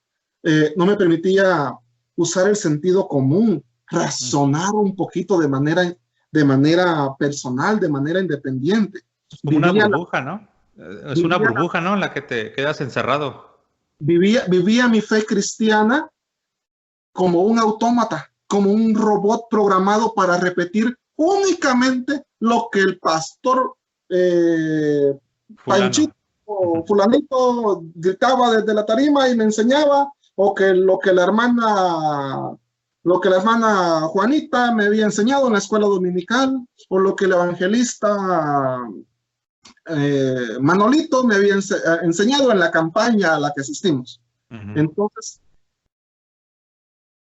usar el sentido común, razonar un poquito de manera personal, de manera independiente. Es como una burbuja, ¿no? Es una burbuja, ¿no? En la que te quedas encerrado. Vivía mi fe cristiana como un autómata, como un robot programado para repetir únicamente lo que el pastor Panchito o fulanito gritaba desde la tarima y me enseñaba, o que lo que la hermana Juanita me había enseñado en la escuela dominical, o lo que el evangelista Manolito me había enseñado en la campaña a la que asistimos. Entonces,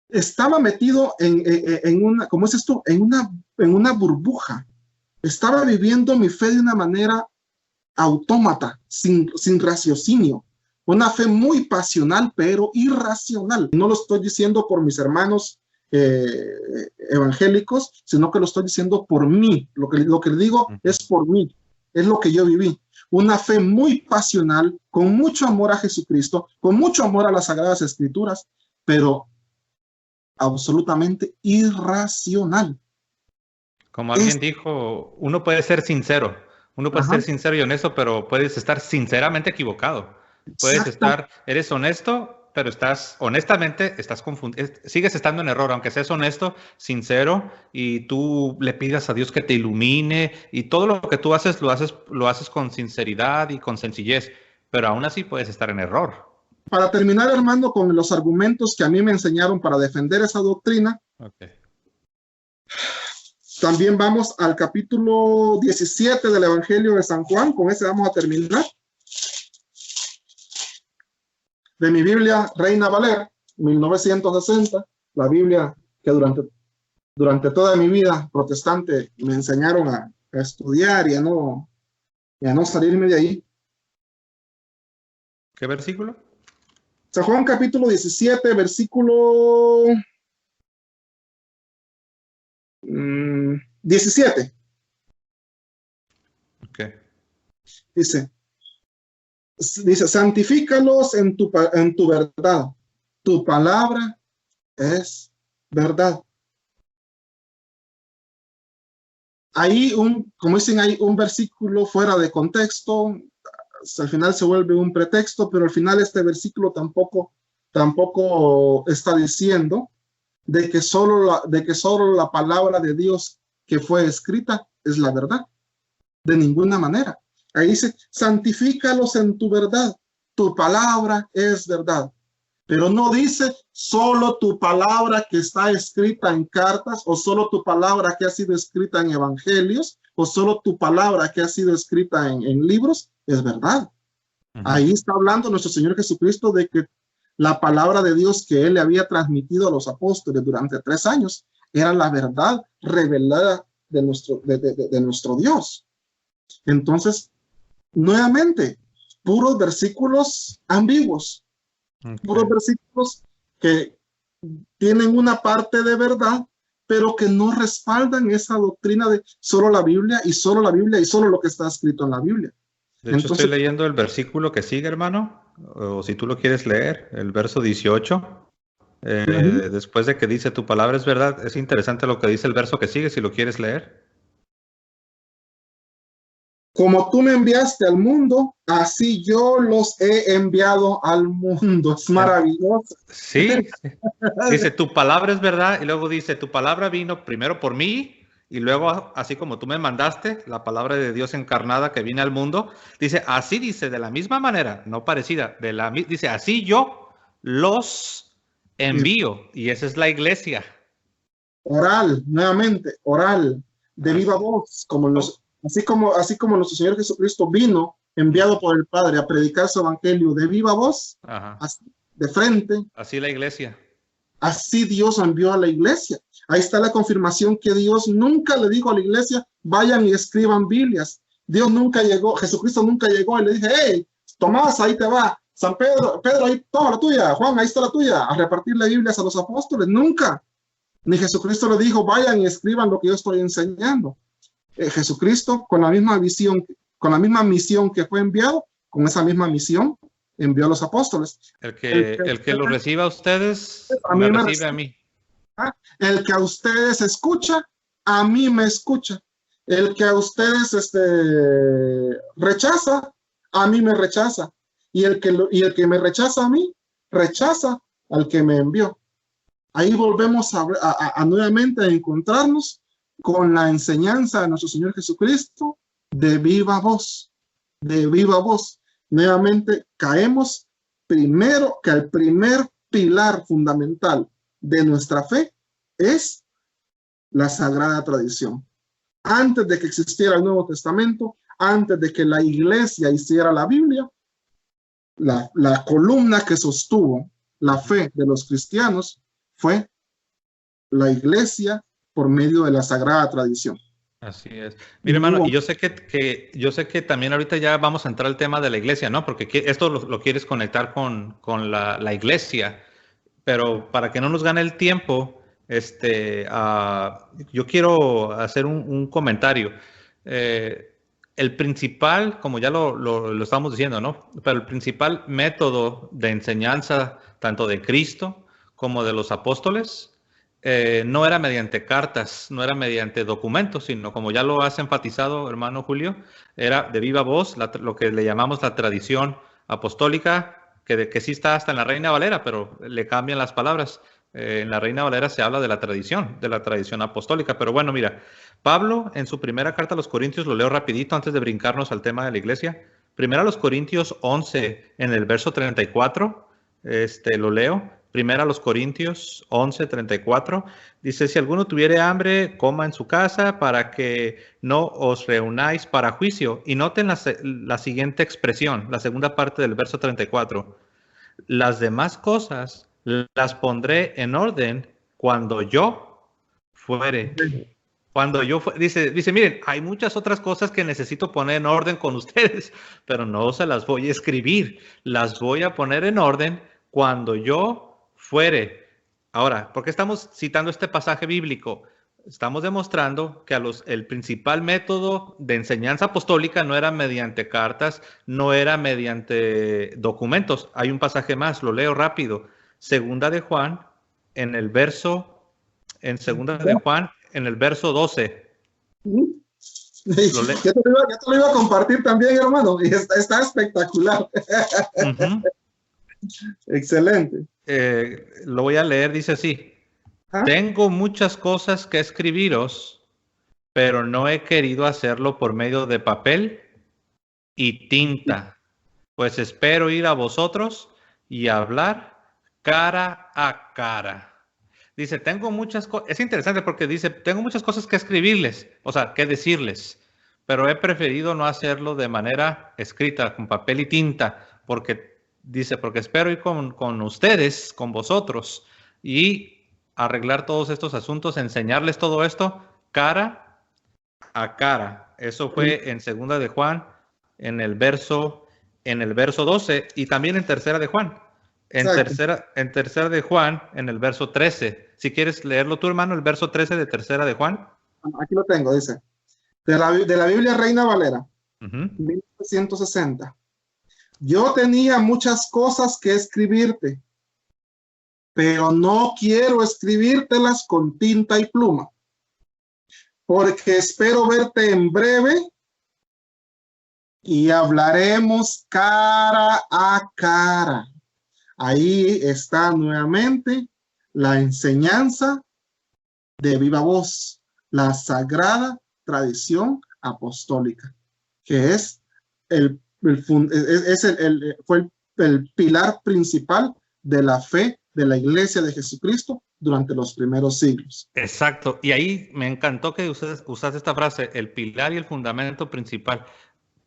estaba metido en una, ¿cómo es esto? En una burbuja. Estaba viviendo mi fe de una manera autómata, sin raciocinio. Una fe muy pasional, pero irracional. No lo estoy diciendo por mis hermanos evangélicos, sino que lo estoy diciendo por mí. Lo que le digo es por mí. Es lo que yo viví. Una fe muy pasional, con mucho amor a Jesucristo, con mucho amor a las Sagradas Escrituras, pero absolutamente irracional. Como alguien dijo, uno puede ser sincero. Uno puede ser sincero y honesto, pero puedes estar sinceramente equivocado. Puedes estar, eres honesto, pero honestamente, sigues estando en error, aunque seas honesto, sincero, y tú le pidas a Dios que te ilumine, y todo lo que tú haces, lo haces con sinceridad y con sencillez, pero aún así puedes estar en error. Para terminar, hermano, con los argumentos que a mí me enseñaron para defender esa doctrina, también vamos al capítulo 17 del Evangelio de San Juan. Con ese vamos a terminar. De mi Biblia Reina Valera, 1960, la Biblia que durante toda mi vida protestante me enseñaron a estudiar y a no salirme de ahí. ¿Qué versículo? San Juan capítulo 17, versículo 17. Dice, santifícalos en tu verdad. Tu palabra es verdad. Ahí como dicen, hay un versículo fuera de contexto. Al final se vuelve un pretexto, pero al final este versículo tampoco está diciendo de que solo la palabra de Dios que fue escrita es la verdad. De ninguna manera. Ahí dice, santifícalos en tu verdad. Tu palabra es verdad. Pero no dice solo tu palabra que está escrita en cartas, o solo tu palabra que ha sido escrita en evangelios, o solo tu palabra que ha sido escrita en libros, es verdad. Ahí está hablando nuestro Señor Jesucristo de que la palabra de Dios que Él le había transmitido a los apóstoles durante 3 años era la verdad revelada de nuestro Dios. Entonces, nuevamente, puros versículos ambiguos, puros versículos que tienen una parte de verdad, pero que no respaldan esa doctrina de solo la Biblia y solo la Biblia y solo lo que está escrito en la Biblia. De hecho, estoy leyendo el versículo que sigue, hermano, o si tú lo quieres leer, el verso 18. Después de que dice tu palabra es verdad, es interesante lo que dice el verso que sigue, si lo quieres leer. Como tú me enviaste al mundo, así yo los he enviado al mundo. Es maravilloso. Sí, dice tu palabra es verdad, y luego dice tu palabra vino primero por mí Y luego, así como tú me mandaste, la palabra de Dios encarnada que viene al mundo, dice, así dice, de la misma manera, no parecida, dice, así yo los Y envío. Y esa es la iglesia. oral, nuevamente, oral, de viva Así. voz, así como nuestro Señor Jesucristo vino, enviado por el Padre a predicar su evangelio de viva voz, Ajá. así, de frente, Así la iglesia. así Dios envió a la iglesia. Ahí está la confirmación que Dios nunca le dijo a la iglesia, vayan y escriban Biblias. Dios nunca llegó, Jesucristo nunca llegó y le dije, hey, Tomás, ahí te va. San Pedro, Pedro, ahí toma la tuya. Juan, ahí está la tuya. A repartirle Biblias a los apóstoles. Nunca. Ni Jesucristo le dijo, vayan y escriban lo que yo estoy enseñando. Jesucristo, con la misma visión, con la misma misión que fue enviado, con esa misma misión, envió a los apóstoles. El que lo reciba a ustedes, a me mí recibe a mí. El que a ustedes escucha, a mí me escucha. El que a ustedes rechaza, a mí me rechaza. Y el que me rechaza a mí, rechaza al que me envió. Ahí volvemos a nuevamente a encontrarnos con la enseñanza de nuestro Señor Jesucristo de viva voz, de viva voz. Nuevamente caemos primero que el primer pilar fundamental de nuestra fe es la sagrada tradición. Antes de que existiera el Nuevo Testamento, antes de que la iglesia hiciera la Biblia, la columna que sostuvo la fe de los cristianos fue la iglesia por medio de la sagrada tradición. Así es. Mire, hermano, y yo sé que también ahorita ya vamos a entrar al tema de la iglesia, ¿no? Porque esto lo quieres conectar con la iglesia, pero para que no nos gane el tiempo, yo quiero hacer un comentario. El principal, como ya lo estamos diciendo, ¿no? Pero el principal método de enseñanza, tanto de Cristo como de los apóstoles, no era mediante cartas, no era mediante documentos, sino como ya lo has enfatizado, hermano Julio, era de viva voz, lo que le llamamos la tradición apostólica, que sí está hasta en la Reina Valera, pero le cambian las palabras. En la Reina Valera se habla de la tradición apostólica. Pero bueno, mira, Pablo en su primera carta a los Corintios, lo leo rapidito antes de brincarnos al tema de la iglesia. Primera a los Corintios 11, en el verso 34, lo leo. Primera a los Corintios 11, 34, dice, si alguno tuviere hambre, coma en su casa para que no os reunáis para juicio. Y noten la siguiente expresión, la segunda parte del verso 34. Las demás cosas las pondré en orden cuando yo fuere. Cuando yo dice, miren, hay muchas otras cosas que necesito poner en orden con ustedes, pero no se las voy a escribir. Las voy a poner en orden cuando yo fuere. Ahora, ¿por qué estamos citando este pasaje bíblico? Estamos demostrando que el principal método de enseñanza apostólica no era mediante cartas, no era mediante documentos. Hay un pasaje más, lo leo rápido. Segunda de Juan, en el verso 12. Ya te lo iba a compartir también, hermano, y está espectacular. Excelente. Lo voy a leer, dice así. Tengo muchas cosas que escribiros, pero no he querido hacerlo por medio de papel y tinta, pues espero ir a vosotros y hablar cara a cara. Dice, tengo muchas cosas, es interesante porque dice, tengo muchas cosas que escribirles, o sea, que decirles, pero he preferido no hacerlo de manera escrita, con papel y tinta, porque espero ir con ustedes, con vosotros, y arreglar todos estos asuntos, enseñarles todo esto cara a cara. Eso fue en segunda de Juan, en el verso 12, y también en tercera de Juan. En tercera de Juan, en el verso 13. Si quieres leerlo tú, hermano, el verso 13 de tercera de Juan. Aquí lo tengo, dice. De la Biblia Reina Valera, 1960. Yo tenía muchas cosas que escribirte, pero no quiero escribírtelas con tinta y pluma, porque espero verte en breve y hablaremos cara a cara. Ahí está nuevamente la enseñanza de viva voz, la sagrada tradición apostólica, que es fue el pilar principal de la fe de la Iglesia de Jesucristo durante los primeros siglos. Exacto. Y ahí me encantó que usaste esta frase, el pilar y el fundamento principal,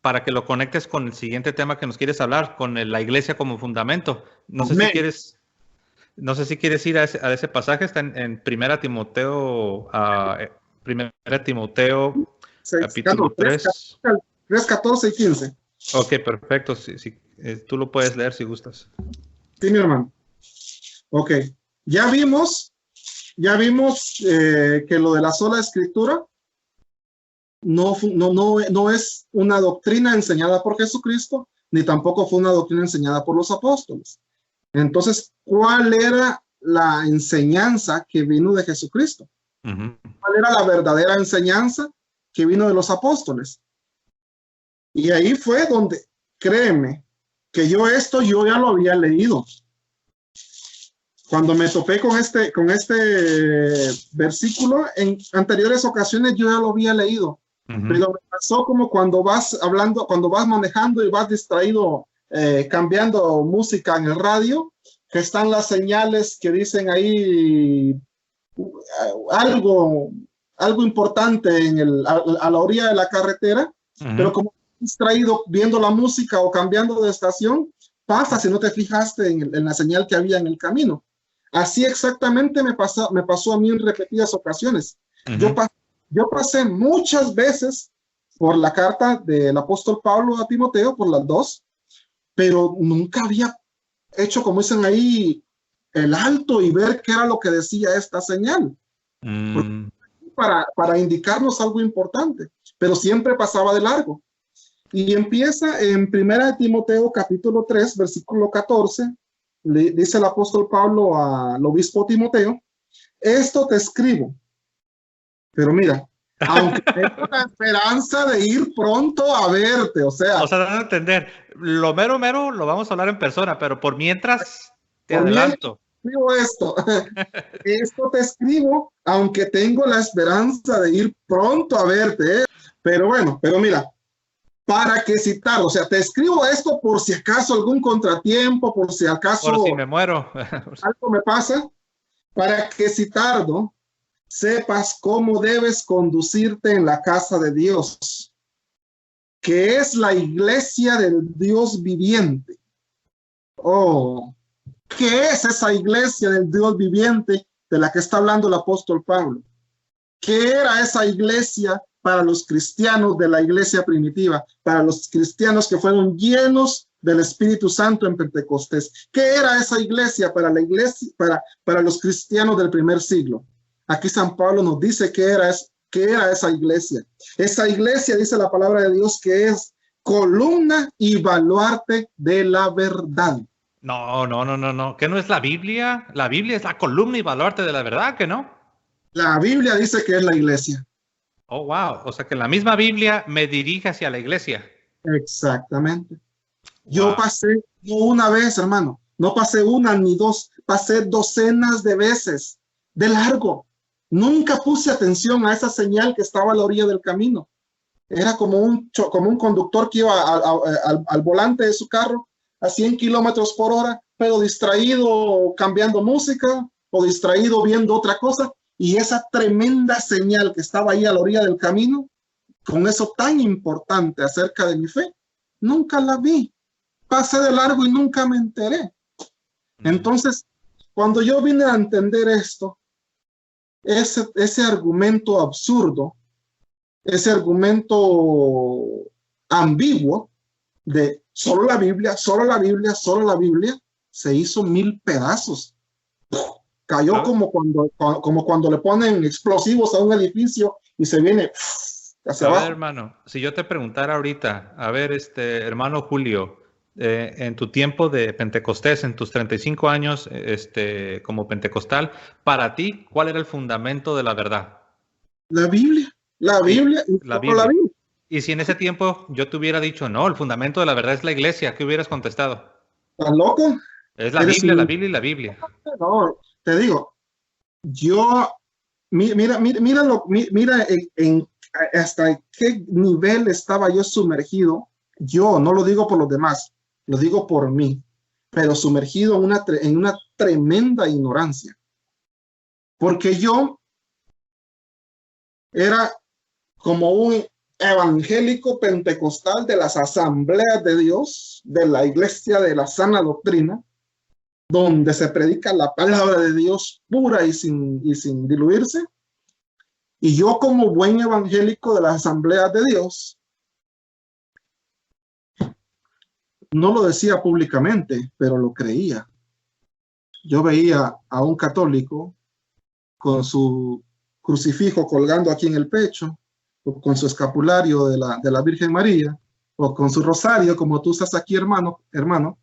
para que lo conectes con el siguiente tema que nos quieres hablar, con la Iglesia como fundamento. No sé si quieres ir a ese pasaje. Está en 1 Timoteo, capítulo 3. 3, 14 y 15. Ok, perfecto. Sí, tú lo puedes leer si gustas. Sí, mi hermano. Ok. Ya vimos que lo de la sola escritura no es una doctrina enseñada por Jesucristo, ni tampoco fue una doctrina enseñada por los apóstoles. Entonces, ¿cuál era la enseñanza que vino de Jesucristo? ¿Cuál era la verdadera enseñanza que vino de los apóstoles? Y ahí fue donde, créeme, que yo ya lo había leído. Cuando me topé con este versículo, en anteriores ocasiones yo ya lo había leído. Pero me pasó como cuando vas hablando, cuando vas manejando y vas distraído, cambiando música en el radio, que están las señales que dicen ahí algo importante a la orilla de la carretera, pero como distraído viendo la música o cambiando de estación, pasa si no te fijaste en la señal que había en el camino. Así exactamente me pasó a mí en repetidas ocasiones. Yo pasé muchas veces por la carta del apóstol Pablo a Timoteo, por las dos, pero nunca había hecho, como dicen ahí, el alto y ver qué era lo que decía esta señal. Para indicarnos algo importante, pero siempre pasaba de largo. Y empieza en 1 Timoteo capítulo 3, versículo 14, le dice el apóstol Pablo al obispo Timoteo: esto te escribo, pero mira, aunque tengo la esperanza de ir pronto a verte, o sea, dando a entender, lo mero lo vamos a hablar en persona, pero por mientras te adelanto. Digo esto te escribo, aunque tengo la esperanza de ir pronto a verte, pero mira, para que citar, o sea, te escribo esto por si acaso algún contratiempo, por si acaso por si me muero, algo me pasa, para que si tardo, sepas cómo debes conducirte en la casa de Dios, que es la iglesia del Dios viviente. Oh, ¿qué es esa iglesia del Dios viviente de la que está hablando el apóstol Pablo? ¿Qué era esa iglesia para los cristianos de la iglesia primitiva, para los cristianos que fueron llenos del Espíritu Santo en Pentecostés? ¿Qué era esa iglesia para la iglesia, para los cristianos del primer siglo? Aquí San Pablo nos dice qué era esa iglesia. Esa iglesia, dice la palabra de Dios, que es columna y baluarte de la verdad. No. ¿Qué no es la Biblia? La Biblia es la columna y baluarte de la verdad, ¿que no? La Biblia dice que es la iglesia. Oh, wow. O sea que la misma Biblia me dirige hacia la iglesia. Exactamente. Wow. Yo pasé, no una vez, hermano, no pasé una ni dos, pasé docenas de veces de largo. Nunca puse atención a esa señal que estaba a la orilla del camino. Era como un conductor que iba al volante de su carro a 100 kilómetros por hora, pero distraído cambiando música o distraído viendo otra cosa. Y esa tremenda señal que estaba ahí a la orilla del camino, con eso tan importante acerca de mi fe, nunca la vi. Pasé de largo y nunca me enteré. Entonces, cuando yo vine a entender esto, ese argumento absurdo, ese argumento ambiguo de solo la Biblia, se hizo 1000 pedazos. Cayó como cuando le ponen explosivos a un edificio y se viene hacia abajo. A ver, hermano, si yo te preguntara ahorita, a ver, hermano Julio, en tu tiempo de Pentecostés, en tus 35 años como pentecostal, para ti, ¿cuál era el fundamento de la verdad? La Biblia. La Biblia. Y si en ese tiempo yo te hubiera dicho, no, el fundamento de la verdad es la iglesia, ¿qué hubieras contestado? ¿Estás loco? Es la Biblia, la Biblia y la Biblia. No, te digo, yo mira hasta qué nivel estaba yo sumergido. Yo no lo digo por los demás, lo digo por mí, pero sumergido en una tremenda ignorancia. Porque yo era como un evangélico pentecostal de las asambleas de Dios, de la iglesia de la sana doctrina, donde se predica la palabra de Dios pura y sin diluirse. Y yo, como buen evangélico de las asambleas de Dios, no lo decía públicamente, pero lo creía. Yo veía a un católico con su crucifijo colgando aquí en el pecho, o con su escapulario de la Virgen María, o con su rosario, como tú estás aquí, hermano.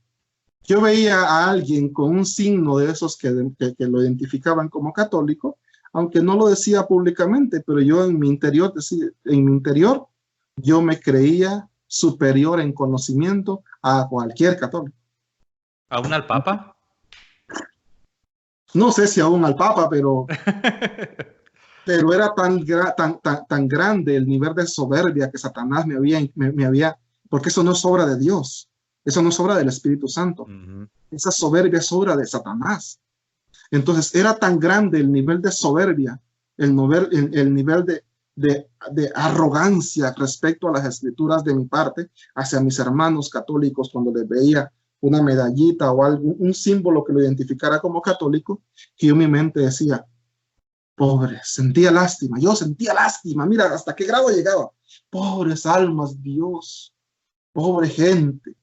Yo veía a alguien con un signo de esos que lo identificaban como católico, aunque no lo decía públicamente, pero yo en mi interior, yo me creía superior en conocimiento a cualquier católico. ¿Aún al Papa? No sé si aún al Papa, pero era tan grande el nivel de soberbia que Satanás me había, porque eso no es obra de Dios, eso no es obra del Espíritu Santo. Esa soberbia es obra de Satanás. Entonces era tan grande el nivel de soberbia, el nivel de arrogancia respecto a las escrituras de mi parte hacia mis hermanos católicos cuando les veía una medallita o un símbolo que lo identificara como católico, que yo en mi mente decía, pobre, yo sentía lástima, mira hasta qué grado llegaba, pobres almas, Dios, pobre gente,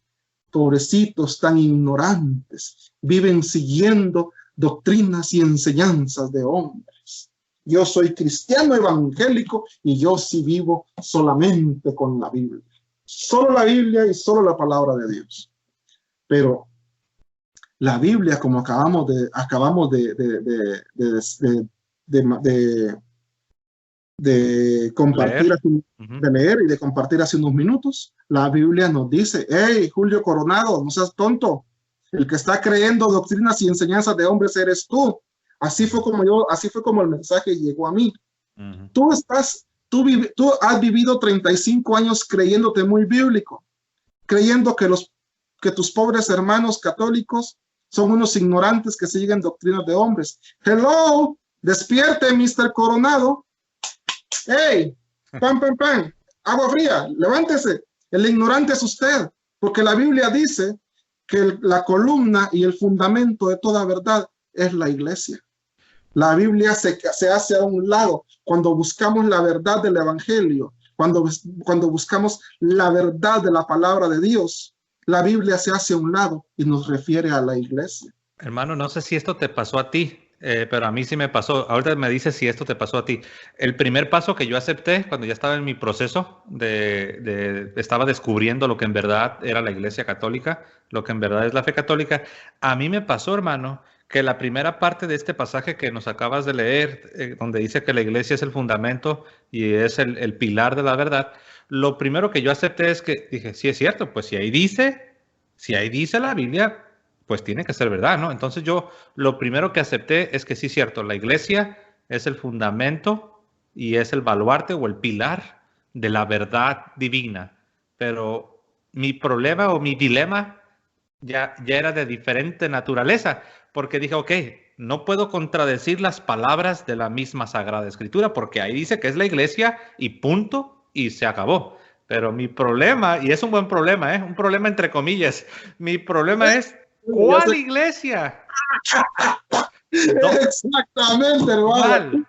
pobrecitos tan ignorantes, viven siguiendo doctrinas y enseñanzas de hombres. Yo soy cristiano evangélico y yo sí vivo solamente con la Biblia. Solo la Biblia y solo la palabra de Dios. Pero la Biblia, como acabamos de compartir, de leer y de compartir hace unos minutos, la Biblia nos dice, hey, Julio Coronado, no seas tonto, el que está creyendo doctrinas y enseñanzas de hombres eres tú. Así fue como el mensaje llegó a mí. Tú has vivido 35 años creyéndote muy bíblico, creyendo que tus pobres hermanos católicos son unos ignorantes que siguen doctrinas de hombres. Hello, despierte, Mr. Coronado. Hey, pam, agua fría, levántese. El ignorante es usted, porque la Biblia dice que la columna y el fundamento de toda verdad es la iglesia. La Biblia se hace a un lado cuando buscamos la verdad del evangelio, cuando buscamos la verdad de la palabra de Dios. La Biblia se hace a un lado y nos refiere a la iglesia. Hermano, no sé si esto te pasó a ti, pero a mí sí me pasó. Ahorita me dices si esto te pasó a ti. El primer paso que yo acepté cuando ya estaba en mi proceso estaba descubriendo lo que en verdad era la Iglesia Católica, lo que en verdad es la fe católica. A mí me pasó, hermano, que la primera parte de este pasaje que nos acabas de leer, donde dice que la iglesia es el fundamento y es el pilar de la verdad, lo primero que yo acepté es que dije, sí es cierto, pues si ahí dice la Biblia, pues tiene que ser verdad, ¿no? Entonces yo lo primero que acepté es que sí es cierto, la iglesia es el fundamento y es el baluarte o el pilar de la verdad divina. Pero mi problema o mi dilema ya era de diferente naturaleza, porque dije, ok, no puedo contradecir las palabras de la misma Sagrada Escritura, porque ahí dice que es la iglesia y punto, y se acabó. Pero mi problema, y es un buen problema, un problema entre comillas, mi problema es, ¿cuál iglesia? Exactamente, hermano.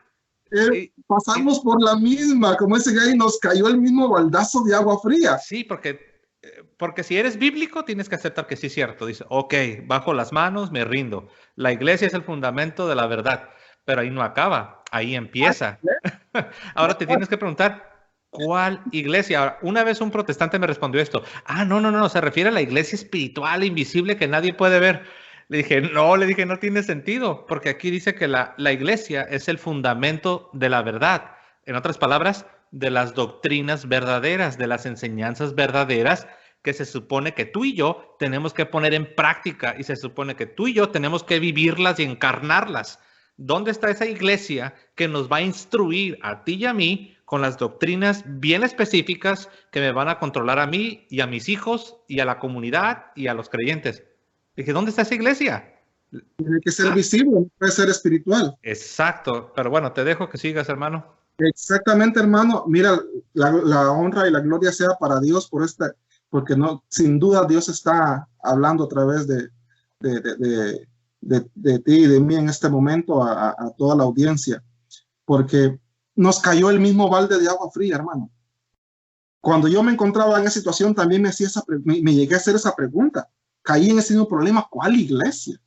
Pasamos por la misma, como ese gay nos cayó el mismo baldazo de agua fría. Sí, porque si eres bíblico tienes que aceptar que sí es cierto. Dice, ok, bajo las manos, me rindo. La iglesia es el fundamento de la verdad, pero ahí no acaba, ahí empieza. Ahora te tienes que preguntar, ¿cuál iglesia? Ahora, una vez un protestante me respondió esto. No, se refiere a la iglesia espiritual, invisible, que nadie puede ver. Le dije, no tiene sentido, porque aquí dice que la iglesia es el fundamento de la verdad. En otras palabras, de las doctrinas verdaderas, de las enseñanzas verdaderas que se supone que tú y yo tenemos que poner en práctica y se supone que tú y yo tenemos que vivirlas y encarnarlas. ¿Dónde está esa iglesia que nos va a instruir a ti y a mí con las doctrinas bien específicas que me van a controlar a mí y a mis hijos y a la comunidad y a los creyentes? Dije, ¿dónde está esa iglesia? Tiene que ser visible, no puede ser espiritual. Exacto, pero bueno, te dejo que sigas, hermano. Exactamente, hermano. Mira, la honra y la gloria sea para Dios por porque no, sin duda Dios está hablando a través de ti y de mí en este momento a toda la audiencia, porque nos cayó el mismo balde de agua fría, hermano. Cuando yo me encontraba en esa situación, también me llegué a hacer esa pregunta. Caí en ese mismo problema. ¿Cuál iglesia?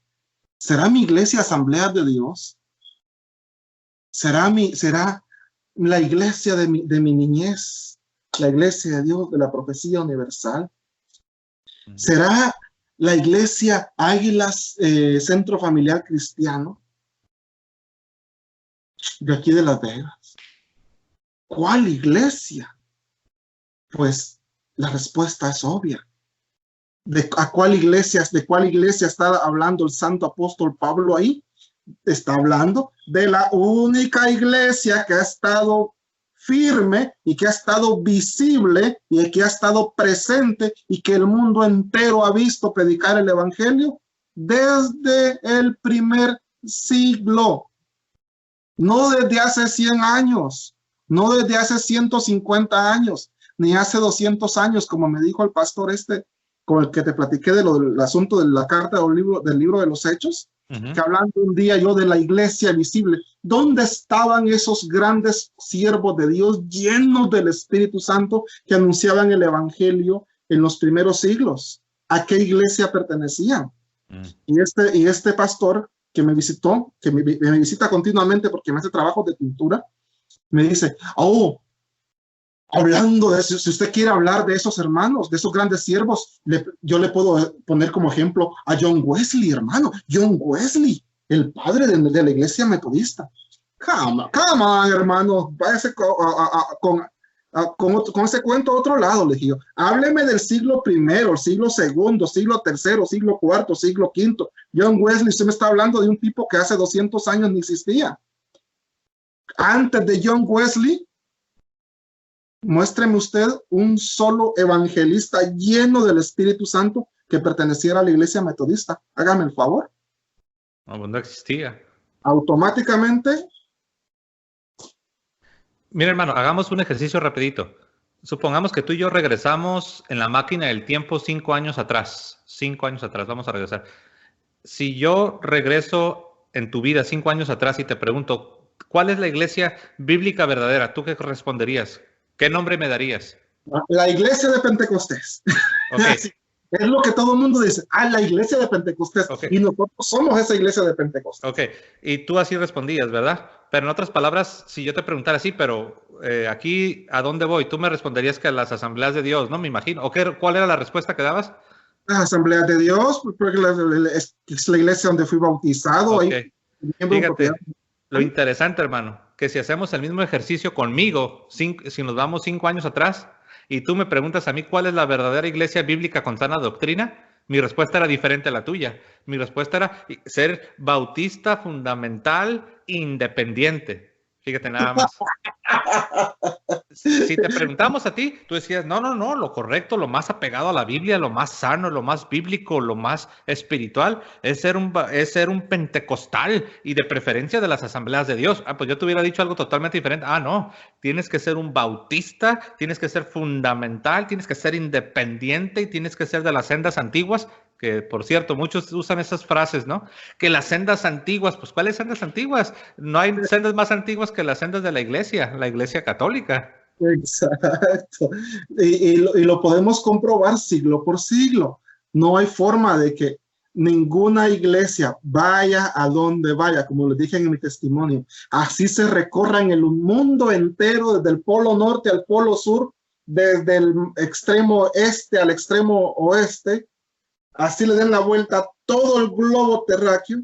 ¿Será mi iglesia Asamblea de Dios? ¿Será la iglesia de mi niñez? ¿La iglesia de Dios de la profecía universal? ¿Será la iglesia Águilas Centro Familiar Cristiano de aquí de Las Vegas? ¿Cuál iglesia? Pues la respuesta es obvia. ¿De cuál iglesia está hablando el santo apóstol Pablo ahí? Está hablando de la única iglesia que ha estado firme y que ha estado visible y que ha estado presente y que el mundo entero ha visto predicar el evangelio desde el primer siglo. No desde hace 100 años, no desde hace 150 años, ni hace 200 años, como me dijo el pastor con el que te platiqué del asunto de la carta del libro de los Hechos, que hablando un día yo de la iglesia visible, ¿dónde estaban esos grandes siervos de Dios llenos del Espíritu Santo que anunciaban el evangelio en los primeros siglos? ¿A qué iglesia pertenecían? Y este pastor que me visitó, que me visita continuamente porque me hace trabajos de pintura, me dice, hablando de eso, si usted quiere hablar de esos hermanos, de esos grandes siervos, yo le puedo poner como ejemplo a John Wesley, hermano. John Wesley, el padre de la iglesia metodista. Come on, hermano, váyase con ese cuento a otro lado, le digo. Hábleme del siglo primero, el siglo segundo, siglo tercero, siglo cuarto, siglo quinto. John Wesley, usted me está hablando de un tipo que hace 200 años ni existía. Antes de John Wesley, muéstreme usted un solo evangelista lleno del Espíritu Santo que perteneciera a la iglesia metodista. Hágame el favor. No existía. Automáticamente. Mira, hermano, hagamos un ejercicio rapidito. Supongamos que tú y yo regresamos en la máquina del tiempo 5 años atrás. 5 años atrás, vamos a regresar. Si yo regreso en tu vida 5 años atrás y te pregunto, ¿cuál es la iglesia bíblica verdadera? ¿Tú qué responderías? ¿Qué nombre me darías? La iglesia de Pentecostés. Okay. Es lo que todo el mundo dice. La iglesia de Pentecostés. Okay. Y nosotros somos esa iglesia de Pentecostés. Ok. Y tú así respondías, ¿verdad? Pero en otras palabras, si yo te preguntara así, pero aquí, ¿a dónde voy? Tú me responderías que a las asambleas de Dios, ¿no? Me imagino. ¿O cuál era la respuesta que dabas? Las asambleas de Dios, porque es la iglesia donde fui bautizado. Okay. Fíjate, lo interesante, hermano, que si hacemos el mismo ejercicio conmigo, si nos vamos 5 años atrás, y tú me preguntas a mí cuál es la verdadera iglesia bíblica con sana doctrina, mi respuesta era diferente a la tuya. Mi respuesta era ser bautista fundamental independiente. Fíjate nada más. Si te preguntamos a ti, tú decías, no, lo correcto, lo más apegado a la Biblia, lo más sano, lo más bíblico, lo más espiritual, es ser un pentecostal y de preferencia de las asambleas de Dios. Pues yo te hubiera dicho algo totalmente diferente. No, tienes que ser un bautista, tienes que ser fundamental, tienes que ser independiente y tienes que ser de las sendas antiguas, que por cierto, muchos usan esas frases, ¿no? Que las sendas antiguas, pues ¿cuáles sendas antiguas? No hay sendas más antiguas que las sendas de la iglesia católica. Exacto. Y lo podemos comprobar siglo por siglo. No hay forma de que ninguna iglesia vaya a donde vaya, como les dije en mi testimonio. Así se recorra en el mundo entero, desde el polo norte al polo sur, desde el extremo este al extremo oeste. Así le den la vuelta a todo el globo terráqueo.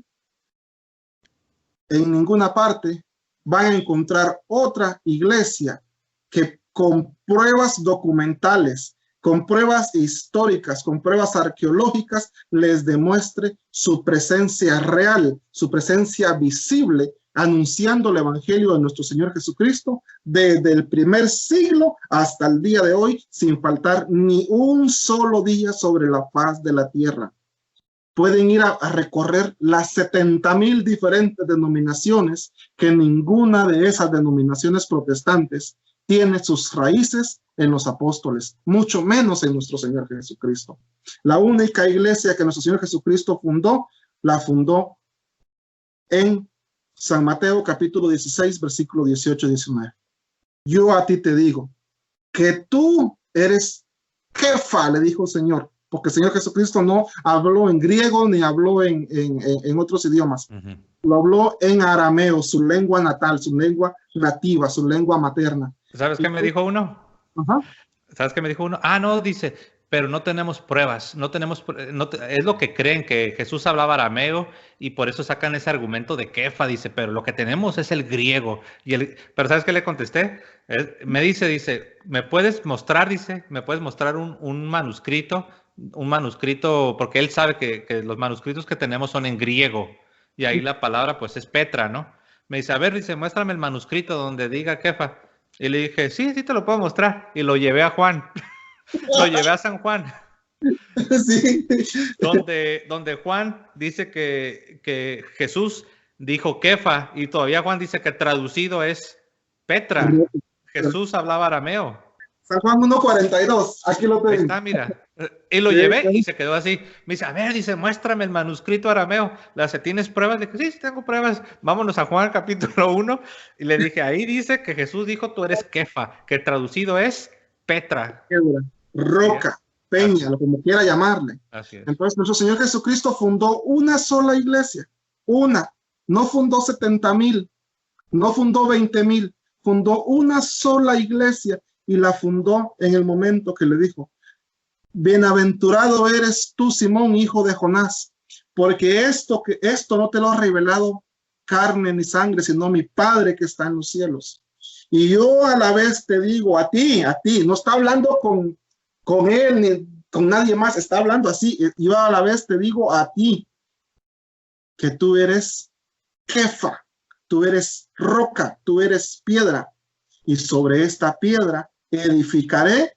En ninguna parte van a encontrar otra iglesia que con pruebas documentales con pruebas históricas, con pruebas arqueológicas, les demuestre su presencia real, su presencia visible, anunciando el evangelio de nuestro Señor Jesucristo desde el primer siglo hasta el día de hoy, sin faltar ni un solo día sobre la faz de la tierra. Pueden ir a recorrer las 70,000 diferentes denominaciones, que ninguna de esas denominaciones protestantes tiene sus raíces en los apóstoles, mucho menos en nuestro Señor Jesucristo. La única iglesia que nuestro Señor Jesucristo fundó, la fundó en San Mateo capítulo 16, versículo 18 y 19. Yo a ti te digo que tú eres Kefa, le dijo el Señor, porque el Señor Jesucristo no habló en griego ni habló en otros idiomas. Lo habló en arameo, su lengua natal, su lengua nativa, su lengua materna. ¿Sabes qué me dijo uno? ¿Sabes qué me dijo uno? Ah, no, dice, pero no tenemos pruebas, es lo que creen, que Jesús hablaba arameo y por eso sacan ese argumento de Kefa, dice, pero lo que tenemos es el griego. Pero ¿sabes qué le contesté? Me dice, ¿me puedes mostrar? Dice, ¿me puedes mostrar un manuscrito? Un manuscrito, porque él sabe que los manuscritos que tenemos son en griego y ahí la palabra pues es Petra, ¿no? Me dice, a ver, dice, muéstrame el manuscrito donde diga Kefa. Y le dije, sí, te lo puedo mostrar. Y lo llevé a Juan. Lo llevé a San Juan. Sí. Donde Juan dice que Jesús dijo Kefa y todavía Juan dice que traducido es Petra. Jesús hablaba arameo. San Juan 1:42, aquí lo tengo. Ahí está, mira. Y lo llevé y se quedó así. Me dice, a ver, dice, muéstrame el manuscrito arameo. Le dice, ¿tienes pruebas? Le dije, sí, tengo pruebas. Vámonos a Juan capítulo 1. Y le dije, ahí dice que Jesús dijo, tú eres Kefa, que traducido es Petra. Roca, peña, lo como quiera llamarle. Así es. Entonces, nuestro Señor Jesucristo fundó una sola iglesia. Una. No fundó 70,000. No fundó 20,000. Fundó una sola iglesia y la fundó en el momento que le dijo, bienaventurado eres tú, Simón, hijo de Jonás, porque esto no te lo ha revelado carne ni sangre, sino mi Padre que está en los cielos. Y yo a la vez te digo a ti, no está hablando con él ni con nadie más, está hablando así. Yo a la vez te digo a ti que tú eres Kefa, tú eres roca, tú eres piedra, y sobre esta piedra edificaré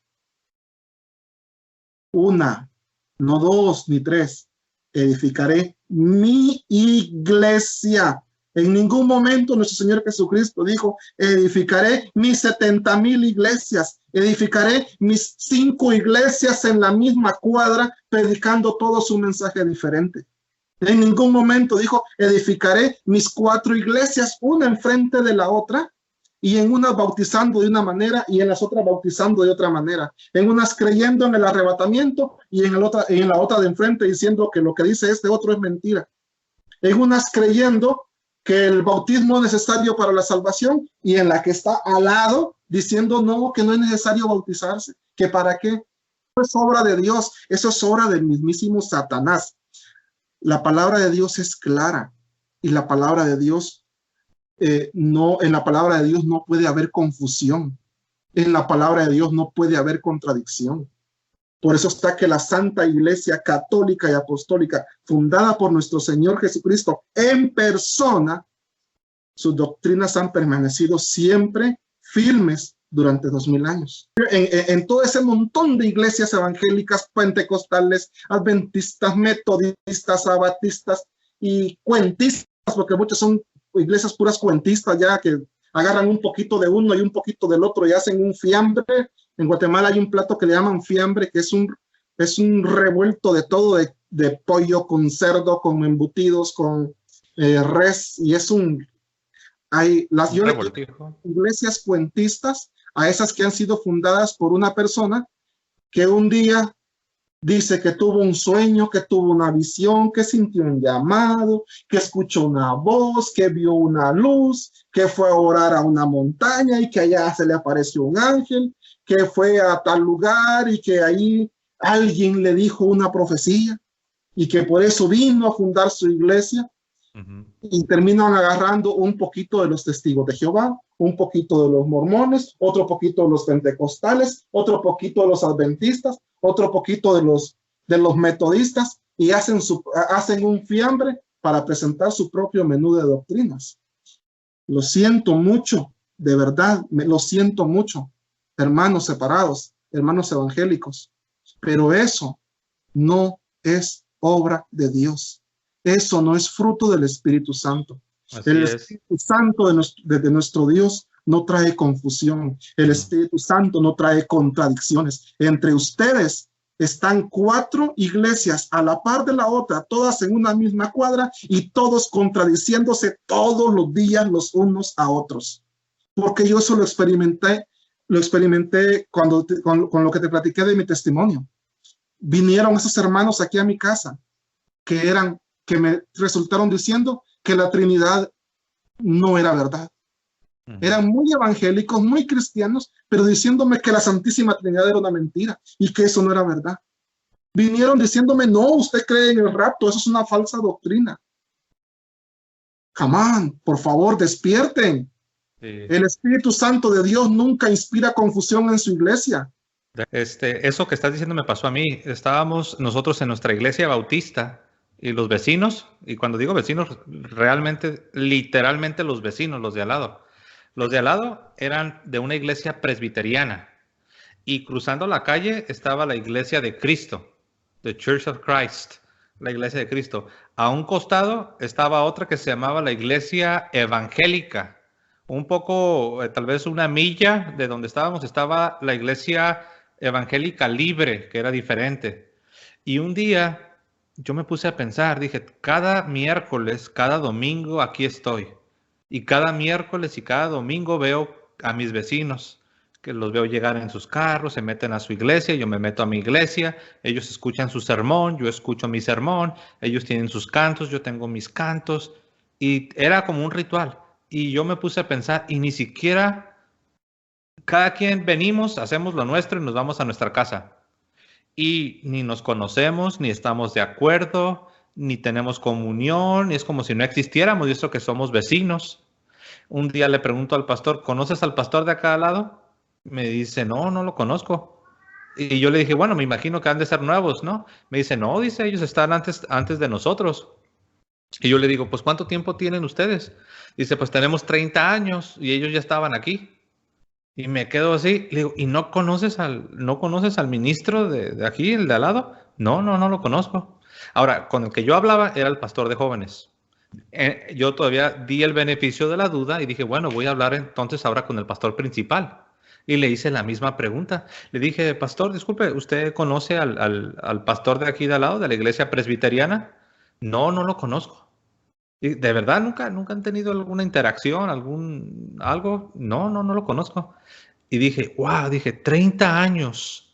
una, no dos ni tres, edificaré mi iglesia. En ningún momento nuestro Señor Jesucristo dijo, edificaré mis 70,000 iglesias, edificaré mis 5 iglesias en la misma cuadra, predicando todo su mensaje diferente. En ningún momento dijo, edificaré mis 4 iglesias, una enfrente de la otra, y en unas bautizando de una manera y en las otras bautizando de otra manera, en unas creyendo en el arrebatamiento y en la otra de enfrente diciendo que lo que dice este otro es mentira, en unas creyendo que el bautismo es necesario para la salvación y en la que está al lado diciendo no, que no es necesario bautizarse, que para qué. Eso es obra de Dios, eso es obra del mismísimo Satanás. La palabra de Dios es clara y la palabra de Dios en la palabra de Dios no puede haber confusión. En la palabra de Dios no puede haber contradicción. Por eso está que la Santa Iglesia Católica y Apostólica, fundada por nuestro Señor Jesucristo en persona, sus doctrinas han permanecido siempre firmes durante 2000 años. En todo ese montón de iglesias evangélicas, pentecostales, adventistas, metodistas, sabatistas y cuentistas, porque muchas son iglesias puras cuentistas ya que agarran un poquito de uno y un poquito del otro y hacen un fiambre. En Guatemala hay un plato que le llaman fiambre, que es un revuelto de todo, de pollo con cerdo, con embutidos, con res, y hay las iglesias cuentistas, a esas que han sido fundadas por una persona que un día dice que tuvo un sueño, que tuvo una visión, que sintió un llamado, que escuchó una voz, que vio una luz, que fue a orar a una montaña y que allá se le apareció un ángel, que fue a tal lugar y que ahí alguien le dijo una profecía y que por eso vino a fundar su iglesia. Y terminan agarrando un poquito de los testigos de Jehová, un poquito de los mormones, otro poquito de los pentecostales, otro poquito de los adventistas, otro poquito de los metodistas y hacen un fiambre para presentar su propio menú de doctrinas. Lo siento mucho, de verdad, lo siento mucho, hermanos separados, hermanos evangélicos, pero eso no es obra de Dios. Eso no es fruto del Espíritu Santo. El Espíritu Santo de nuestro Dios no trae confusión. El Espíritu Santo no trae contradicciones. Entre ustedes están 4 iglesias a la par de la otra, todas en una misma cuadra y todos contradiciéndose todos los días los unos a otros. Porque yo eso lo experimenté con lo que te platiqué de mi testimonio. Vinieron esos hermanos aquí a mi casa que me resultaron diciendo que la Trinidad no era verdad. Eran muy evangélicos, muy cristianos, pero diciéndome que la Santísima Trinidad era una mentira y que eso no era verdad. Vinieron diciéndome, no, usted cree en el rapto, eso es una falsa doctrina. Come on, por favor, despierten. Sí. El Espíritu Santo de Dios nunca inspira confusión en su iglesia. Eso que estás diciendo me pasó a mí. Estábamos nosotros en nuestra iglesia bautista y los vecinos, y cuando digo vecinos, realmente, literalmente los vecinos, los de al lado. Los de al lado eran de una iglesia presbiteriana y cruzando la calle estaba la iglesia de Cristo, The Church of Christ, la iglesia de Cristo. A un costado estaba otra que se llamaba la iglesia evangélica. Un poco, tal vez una milla de donde estábamos, estaba la iglesia evangélica libre, que era diferente. Y un día yo me puse a pensar, dije, cada miércoles, cada domingo aquí estoy. Y cada miércoles y cada domingo veo a mis vecinos, que los veo llegar en sus carros, se meten a su iglesia, yo me meto a mi iglesia, ellos escuchan su sermón, yo escucho mi sermón, ellos tienen sus cantos, yo tengo mis cantos, y era como un ritual. Y yo me puse a pensar, y ni siquiera cada quien venimos, hacemos lo nuestro y nos vamos a nuestra casa. Y ni nos conocemos, ni estamos de acuerdo, ni tenemos comunión, y es como si no existiéramos, y eso que somos vecinos. Un día le pregunto al pastor, ¿conoces al pastor de acá al lado? Me dice, no, no lo conozco. Y yo le dije, bueno, me imagino que han de ser nuevos, ¿no? Me dice, no, dice, ellos están antes de nosotros. Y yo le digo, pues, ¿cuánto tiempo tienen ustedes? Dice, pues tenemos 30 años y ellos ya estaban aquí. Y me quedo así, le digo, ¿y no conoces al ministro de aquí, el de al lado? No, no lo conozco. Ahora, con el que yo hablaba era el pastor de jóvenes. Yo todavía di el beneficio de la duda y dije, bueno, voy a hablar entonces ahora con el pastor principal. Y le hice la misma pregunta. Le dije, pastor, disculpe, ¿usted conoce al pastor de aquí de al lado, de la iglesia presbiteriana? No, no lo conozco. ¿Y de verdad nunca han tenido alguna interacción, algo? No lo conozco. Y dije, wow, 30 años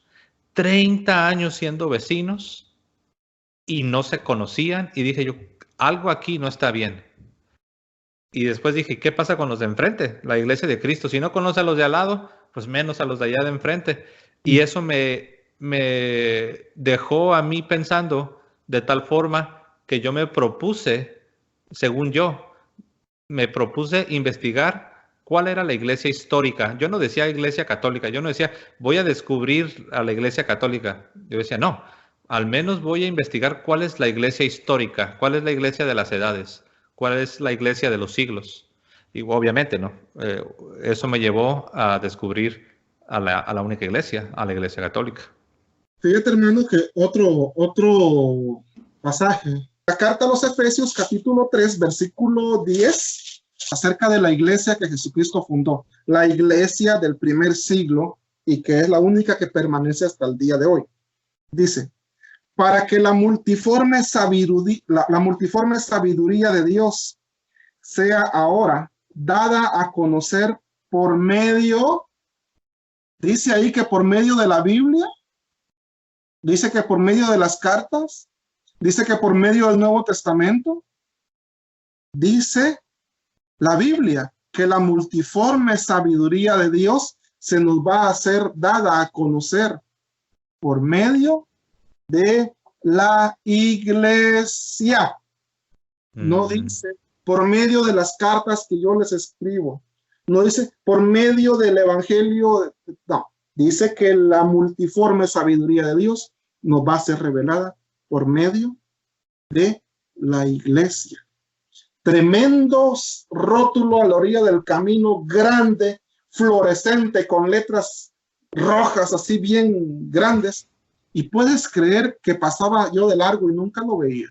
siendo vecinos y no se conocían. Y dije yo, algo aquí no está bien. Y después dije, ¿qué pasa con los de enfrente? La iglesia de Cristo. Si no conoce a los de al lado, pues menos a los de allá de enfrente. Y eso me dejó a mí pensando de tal forma que yo me propuse, según yo, me propuse investigar cuál era la iglesia histórica. Yo no decía iglesia católica, yo no decía, voy a descubrir a la iglesia católica. Yo decía, no, al menos voy a investigar cuál es la iglesia histórica, cuál es la iglesia de las edades, cuál es la iglesia de los siglos. Y obviamente, ¿no? Eso me llevó a descubrir a la única iglesia, a la iglesia católica. Fíjate, hermano, que otro pasaje. La carta a los Efesios, capítulo 3, versículo 10, acerca de la iglesia que Jesucristo fundó, la iglesia del primer siglo y que es la única que permanece hasta el día de hoy. Dice, para que la multiforme sabiduría de Dios sea ahora dada a conocer por medio, dice ahí que por medio de la Biblia, dice que por medio de las cartas, dice que por medio del Nuevo Testamento, dice la Biblia que la multiforme sabiduría de Dios se nos va a ser dada a conocer por medio de la iglesia. No dice por medio de las cartas que yo les escribo. No dice por medio del evangelio. No, Dice que la multiforme sabiduría de Dios nos va a ser revelada por medio de la iglesia. Tremendo rótulo a la orilla del camino, grande, fluorescente, con letras rojas así bien grandes. Y puedes creer que pasaba yo de largo y nunca lo veía.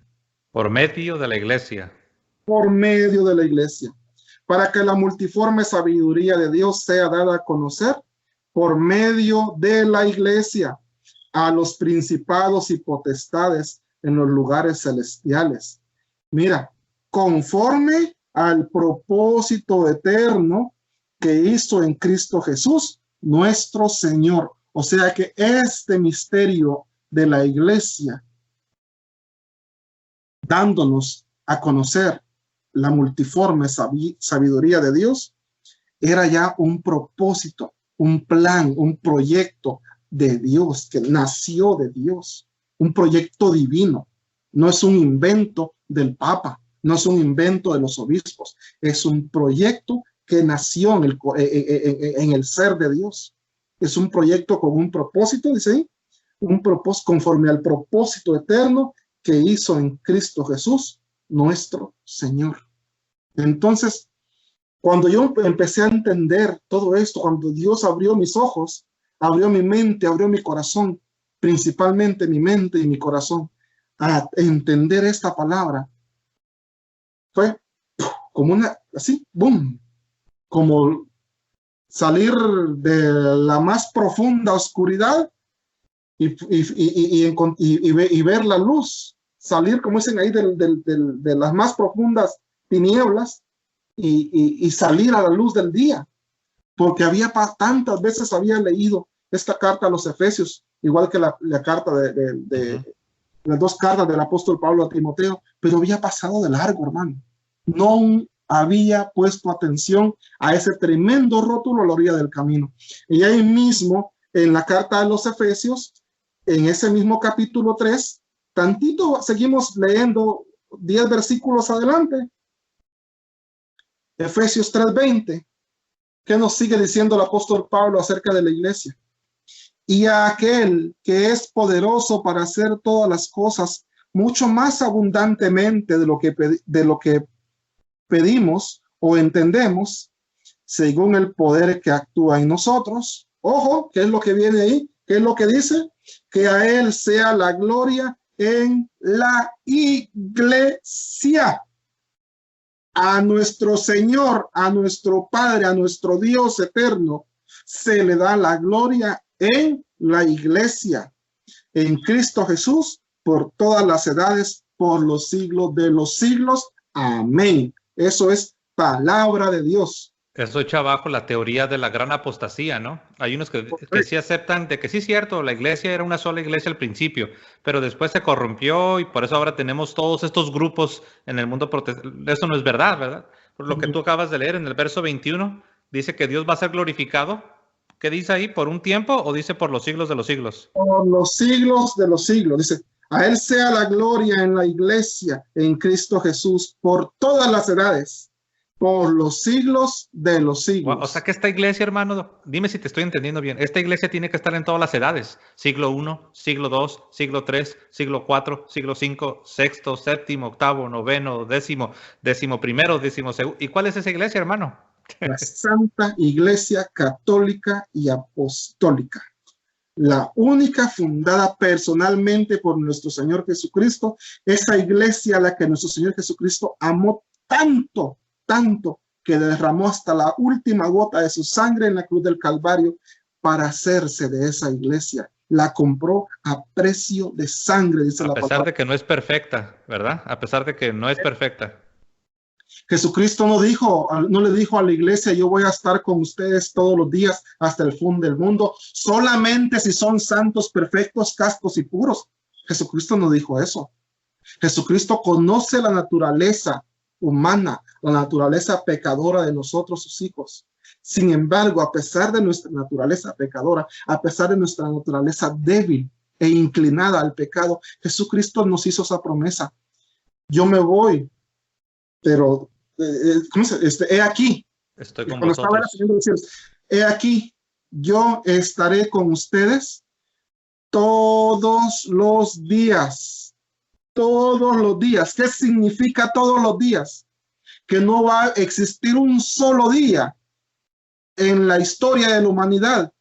Por medio de la iglesia. Por medio de la iglesia. Para que la multiforme sabiduría de Dios sea dada a conocer por medio de la iglesia a los principados y potestades en los lugares celestiales. Mira, conforme al propósito eterno que hizo en Cristo Jesús, nuestro Señor. O sea que este misterio de la iglesia, dándonos a conocer la multiforme sabiduría de Dios, era ya un propósito, un plan, un proyecto de Dios, que nació de Dios, un proyecto divino. No es un invento del Papa, no es un invento de los obispos, es un proyecto que nació en el ser de Dios. Es un proyecto con un propósito, dice ahí, un propósito conforme al propósito eterno que hizo en Cristo Jesús, nuestro Señor. Entonces, cuando yo empecé a entender todo esto, cuando Dios abrió mis ojos, abrió mi mente, abrió mi corazón, principalmente mi mente y mi corazón, a entender esta palabra, fue como una, así, boom, como salir de la más profunda oscuridad y ver la luz, salir, como dicen ahí, de las más profundas tinieblas y salir a la luz del día, porque tantas veces había leído esta carta a los Efesios, igual que la carta las dos cartas del apóstol Pablo a Timoteo, pero había pasado de largo, hermano. No había puesto atención a ese tremendo rótulo a la orilla del camino. Y ahí mismo, en la carta a los Efesios, en ese mismo capítulo 3, tantito seguimos leyendo 10 versículos adelante, Efesios 3:20, ¿qué nos sigue diciendo el apóstol Pablo acerca de la iglesia? Y a aquel que es poderoso para hacer todas las cosas mucho más abundantemente de lo que pedimos o entendemos, según el poder que actúa en nosotros. Ojo, ¿qué es lo que viene ahí? ¿Qué es lo que dice? Que a él sea la gloria en la iglesia. A nuestro Señor, a nuestro Padre, a nuestro Dios eterno, se le da la gloria en la iglesia, en Cristo Jesús, por todas las edades, por los siglos de los siglos. Amén. Eso es palabra de Dios. Eso echa abajo la teoría de la gran apostasía, ¿no? Hay unos que sí aceptan de que sí es cierto, la iglesia era una sola iglesia al principio, pero después se corrompió y por eso ahora tenemos todos estos grupos en el mundo protestante. Eso no es verdad, ¿verdad? Por lo que tú acabas de leer en el verso 21, dice que Dios va a ser glorificado. ¿Qué dice ahí? ¿Por un tiempo o dice por los siglos de los siglos? Por los siglos de los siglos. Dice, a él sea la gloria en la iglesia, en Cristo Jesús, por todas las edades, por los siglos de los siglos. O sea que esta iglesia, hermano, dime si te estoy entendiendo bien, esta iglesia tiene que estar en todas las edades, siglo I, siglo II, siglo III, siglo IV, siglo V, sexto, séptimo, octavo, noveno, décimo primero, décimo segundo. ¿Y cuál es esa iglesia, hermano? La Santa Iglesia Católica y Apostólica, la única fundada personalmente por nuestro Señor Jesucristo, esa iglesia a la que nuestro Señor Jesucristo amó tanto, tanto, que derramó hasta la última gota de su sangre en la cruz del Calvario para hacerse de esa iglesia. La compró a precio de sangre, dice la palabra. A pesar de que no es perfecta, ¿verdad? A pesar de que no es perfecta. Jesucristo no le dijo a la iglesia, yo voy a estar con ustedes todos los días hasta el fin del mundo, solamente si son santos, perfectos, castos y puros. Jesucristo no dijo eso. Jesucristo conoce la naturaleza humana, la naturaleza pecadora de nosotros, sus hijos. Sin embargo, a pesar de nuestra naturaleza pecadora, a pesar de nuestra naturaleza débil e inclinada al pecado, Jesucristo nos hizo esa promesa. Yo me voy, pero he aquí. Estoy con vosotros. He aquí, yo estaré con ustedes todos los días. Todos los días. ¿Qué significa todos los días? Que no va a existir un solo día en la historia de la humanidad,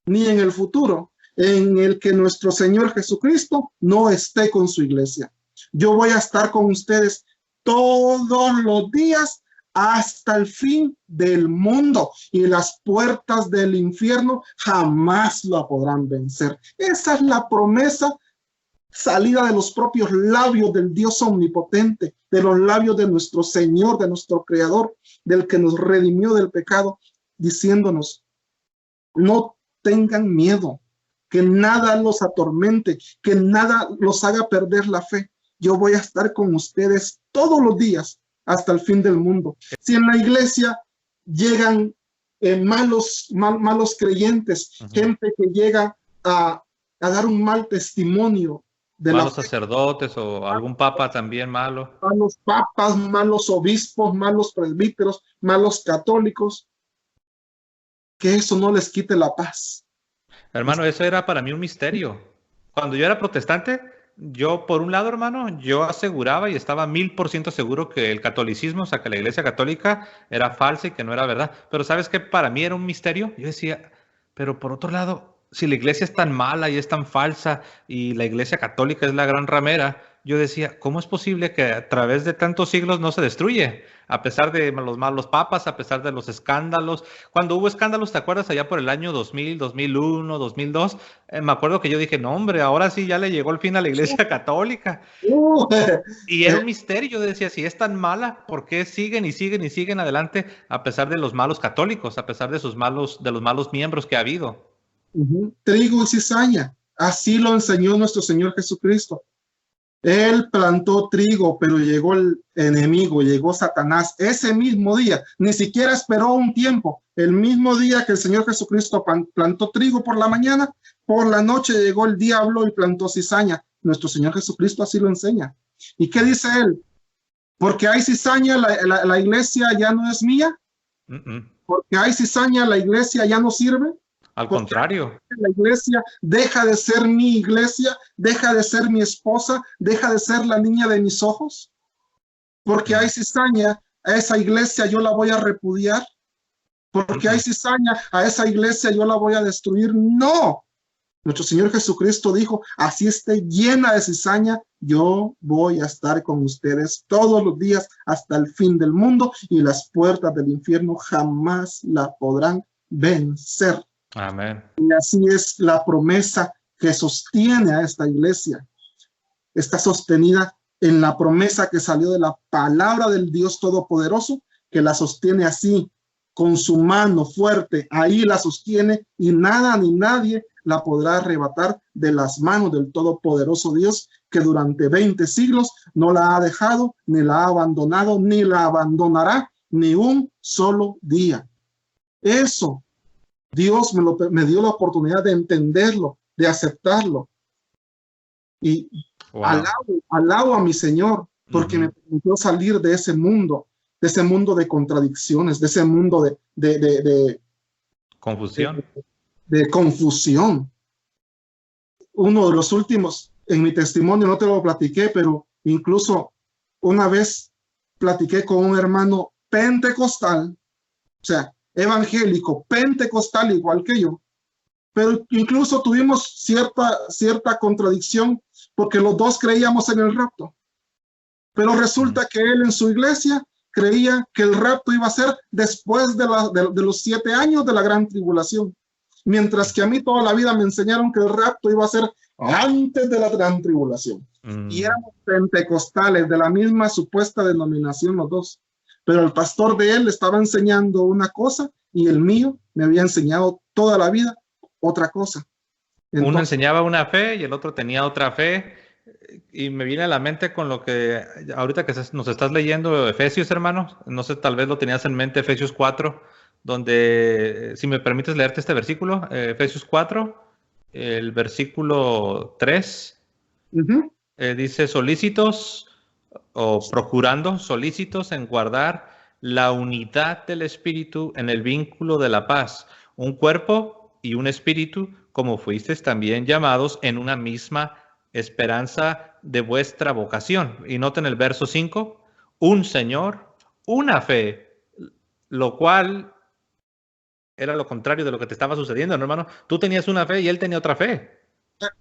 ni en el futuro, en el que nuestro Señor Jesucristo no esté con su iglesia. Yo voy a estar con ustedes todos los días hasta el fin del mundo, y las puertas del infierno jamás lo podrán vencer. Esa es la promesa salida de los propios labios del Dios omnipotente, de los labios de nuestro Señor, de nuestro Creador, del que nos redimió del pecado, diciéndonos: no tengan miedo, que nada los atormente, que nada los haga perder la fe. Yo voy a estar con ustedes todos los días hasta el fin del mundo. Si en la iglesia llegan malos creyentes, gente que llega a dar un mal testimonio de malos sacerdotes o algún papa también malo. Malos papas, malos obispos, malos presbíteros, malos católicos, que eso no les quite la paz. Hermano, eso era para mí un misterio. Cuando yo era protestante, yo, por un lado, hermano, yo aseguraba y estaba 1000% seguro que el catolicismo, o sea, que la iglesia católica era falsa y que no era verdad. Pero ¿sabes qué? Para mí era un misterio. Yo decía, pero por otro lado, si la iglesia es tan mala y es tan falsa y la iglesia católica es la gran ramera, yo decía, ¿cómo es posible que a través de tantos siglos no se destruye? A pesar de los malos papas, a pesar de los escándalos. Cuando hubo escándalos, ¿te acuerdas? Allá por el año 2000, 2001, 2002. Me acuerdo que yo dije, no, hombre, ahora sí ya le llegó el fin a la iglesia católica. Y era un misterio. Yo decía, si es tan mala, ¿por qué siguen y siguen y siguen adelante a pesar de los malos católicos, a pesar de los malos miembros que ha habido? Trigo y cizaña, así lo enseñó nuestro Señor Jesucristo. Él plantó trigo, pero llegó el enemigo, llegó Satanás ese mismo día. Ni siquiera esperó un tiempo. El mismo día que el Señor Jesucristo plantó trigo por la mañana, por la noche llegó el diablo y plantó cizaña. Nuestro Señor Jesucristo así lo enseña. ¿Y qué dice él? Porque hay cizaña, la iglesia ya no es mía. Porque hay cizaña, la iglesia ya no sirve. Al contrario. La iglesia deja de ser mi iglesia, deja de ser mi esposa, deja de ser la niña de mis ojos. Porque hay cizaña, a esa iglesia yo la voy a repudiar. Porque hay cizaña, a esa iglesia yo la voy a destruir. No. Nuestro Señor Jesucristo dijo, así esté llena de cizaña, yo voy a estar con ustedes todos los días hasta el fin del mundo, y las puertas del infierno jamás la podrán vencer. Amén. Y así es la promesa que sostiene a esta iglesia. Está sostenida en la promesa que salió de la palabra del Dios Todopoderoso, que la sostiene así, con su mano fuerte. Ahí la sostiene, y nada ni nadie la podrá arrebatar de las manos del Todopoderoso Dios, que durante 20 siglos no la ha dejado, ni la ha abandonado, ni la abandonará ni un solo día. Eso Dios me dio la oportunidad de entenderlo, de aceptarlo. Y wow. alabo a mi Señor, porque me permitió salir de ese mundo de contradicciones, de ese mundo de confusión. De confusión. Uno de los últimos, en mi testimonio no te lo platiqué, pero incluso una vez platiqué con un hermano pentecostal, o sea, evangélico, pentecostal igual que yo, pero incluso tuvimos cierta contradicción, porque los dos creíamos en el rapto, pero resulta que él en su iglesia creía que el rapto iba a ser después de los 7 años de la gran tribulación, mientras que a mí toda la vida me enseñaron que el rapto iba a ser antes de la gran tribulación. Y éramos pentecostales de la misma supuesta denominación los dos, pero el pastor de él estaba enseñando una cosa y el mío me había enseñado toda la vida otra cosa. Entonces, uno enseñaba una fe y el otro tenía otra fe, y me viene a la mente con lo que ahorita que nos estás leyendo Efesios, hermano, no sé, tal vez lo tenías en mente, Efesios 4, donde, si me permites leerte este versículo, Efesios 4, el versículo 3, dice, solícitos o procurando, solícitos en guardar la unidad del Espíritu en el vínculo de la paz, un cuerpo y un espíritu, como fuisteis también llamados en una misma esperanza de vuestra vocación. Y noten el verso 5, un Señor, una fe, lo cual era lo contrario de lo que te estaba sucediendo, ¿no, hermano? Tú tenías una fe y él tenía otra fe.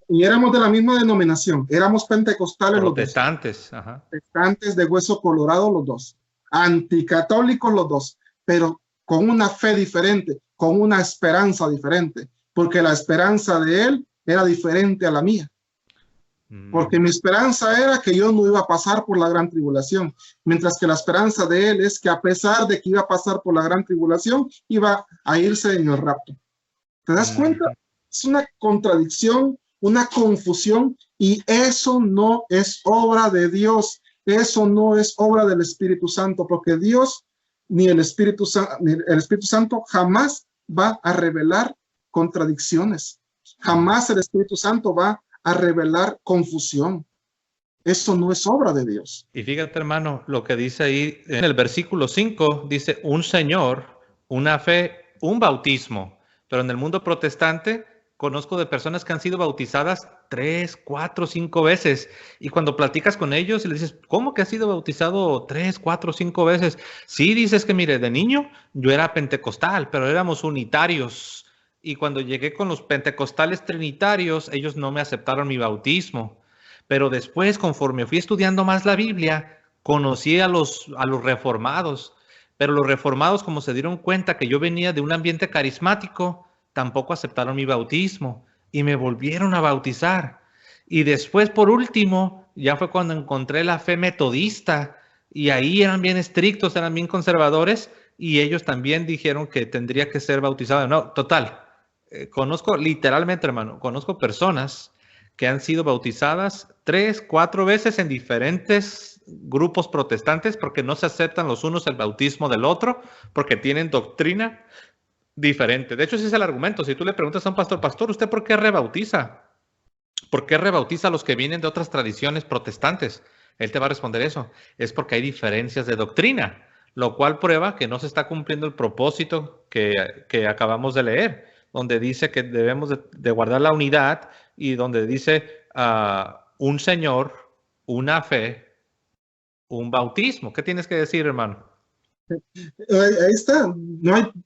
Y éramos de la misma denominación, éramos pentecostales los dos. Protestantes, ajá. Protestantes de hueso colorado los dos, anticatólicos los dos, pero con una fe diferente, con una esperanza diferente, porque la esperanza de él era diferente a la mía. Porque mi esperanza era que yo no iba a pasar por la gran tribulación, mientras que la esperanza de él es que a pesar de que iba a pasar por la gran tribulación, iba a irse en el rapto. ¿Te das cuenta? Es una contradicción, una confusión, y eso no es obra de Dios, eso no es obra del Espíritu Santo, porque Dios ni el Espíritu Santo jamás va a revelar contradicciones, jamás el Espíritu Santo va a revelar confusión. Eso no es obra de Dios. Y fíjate, hermano, lo que dice ahí en el versículo 5, dice un Señor, una fe, un bautismo. Pero en el mundo protestante conozco de personas que han sido bautizadas 3, 4, 5 veces. Y cuando platicas con ellos y les dices, ¿cómo que has sido bautizado 3, 4, 5 veces? Sí, dices que mire, de niño yo era pentecostal, pero éramos unitarios. Y cuando llegué con los pentecostales trinitarios, ellos no me aceptaron mi bautismo. Pero después, conforme fui estudiando más la Biblia, conocí a los reformados. Pero los reformados, como se dieron cuenta que yo venía de un ambiente carismático, tampoco aceptaron mi bautismo y me volvieron a bautizar. Y después, por último, ya fue cuando encontré la fe metodista y ahí eran bien estrictos, eran bien conservadores y ellos también dijeron que tendría que ser bautizado. No, total. Conozco literalmente, hermano, conozco personas que han sido bautizadas 3, 4 veces en diferentes grupos protestantes porque no se aceptan los unos el bautismo del otro, porque tienen doctrina diferente. De hecho, ese es el argumento. Si tú le preguntas a un pastor, pastor, ¿usted por qué rebautiza? ¿Por qué rebautiza a los que vienen de otras tradiciones protestantes? Él te va a responder eso. Es porque hay diferencias de doctrina, lo cual prueba que no se está cumpliendo el propósito que acabamos de leer, donde dice que debemos de guardar la unidad y donde dice un Señor, una fe, un bautismo. ¿Qué tienes que decir, hermano? Ahí está,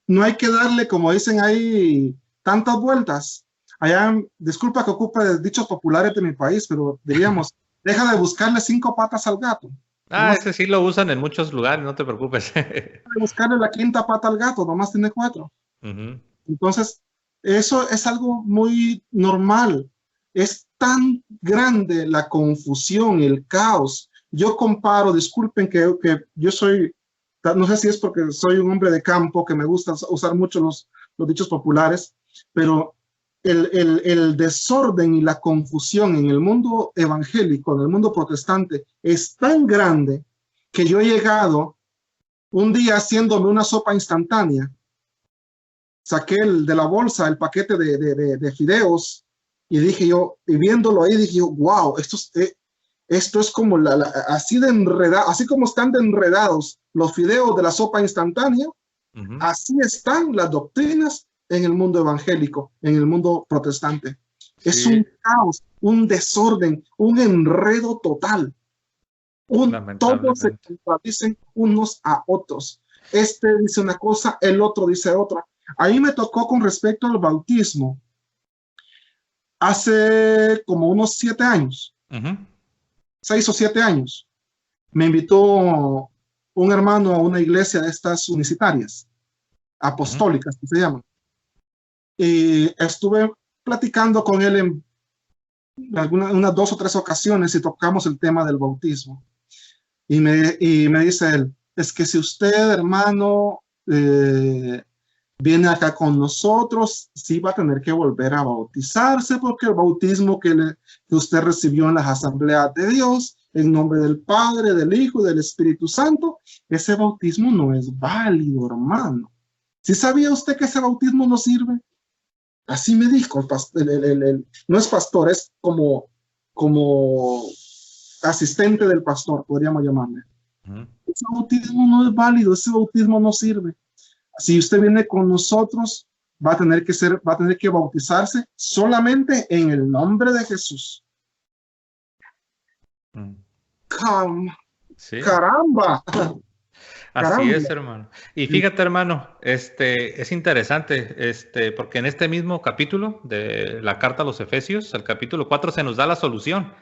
no hay que darle, como dicen ahí, tantas vueltas. Allá, disculpa que ocupe dichos populares de mi país, pero diríamos, deja de buscarle 5 patas al gato. Ese sí lo usan en muchos lugares, no te preocupes. Deja de buscarle la 5ª pata al gato, nomás tiene 4. Entonces, eso es algo muy normal. Es tan grande la confusión, el caos. Yo comparo, disculpen que yo soy, no sé si es porque soy un hombre de campo, que me gusta usar mucho los dichos populares, pero el desorden y la confusión en el mundo evangélico, en el mundo protestante, es tan grande que yo he llegado un día haciéndome una sopa instantánea. Saqué de la bolsa el paquete de fideos y dije yo, y viéndolo ahí, dije yo, wow, esto es como así de enredado, así como están de enredados los fideos de la sopa instantánea, así están las doctrinas en el mundo evangélico, en el mundo protestante. Sí. Es un caos, un desorden, un enredo total. Todos se contradicen unos a otros. Este dice una cosa, el otro dice otra. Ahí me tocó con respecto al bautismo. Hace como unos 7 años, 6 o 7 años, me invitó un hermano a una iglesia de estas unicitarias, apostólicas, que se llaman. Y estuve platicando con él en unas 2 o 3 ocasiones y tocamos el tema del bautismo. Y me dice él, es que si usted, hermano, viene acá con nosotros, sí va a tener que volver a bautizarse, porque el bautismo que usted recibió en las asambleas de Dios, en nombre del Padre, del Hijo y del Espíritu Santo, ese bautismo no es válido, hermano. ¿Sí sabía usted que ese bautismo no sirve? Así me dijo, no es pastor, es como asistente del pastor, podríamos llamarle. Ese bautismo no es válido, ese bautismo no sirve. Si usted viene con nosotros, va a tener que bautizarse solamente en el nombre de Jesús. Sí. Caramba. Así es, hermano. Y fíjate, hermano, es interesante, porque en este mismo capítulo de la carta a los Efesios, el capítulo 4, se nos da la solución,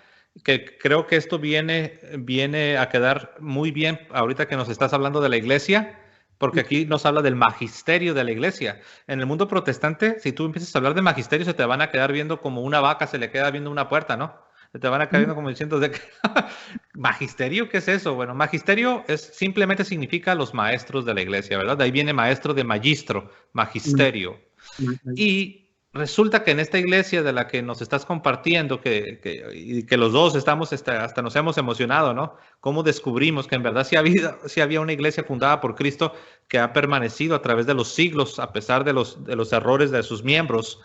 que creo que esto viene a quedar muy bien ahorita que nos estás hablando de la iglesia, porque aquí nos habla del magisterio de la iglesia. En el mundo protestante, si tú empiezas a hablar de magisterio, se te van a quedar viendo como una vaca se le queda viendo una puerta, ¿no? Se te van a quedar viendo como diciendo de que ¿magisterio? ¿Qué es eso? Bueno, magisterio simplemente significa los maestros de la iglesia, ¿verdad? De ahí viene maestro de magistro, magisterio. Y resulta que en esta iglesia de la que nos estás compartiendo, y que los dos estamos, hasta nos hemos emocionado, ¿no? Cómo descubrimos que en verdad sí había una iglesia fundada por Cristo que ha permanecido a través de los siglos, a pesar de los errores de sus miembros.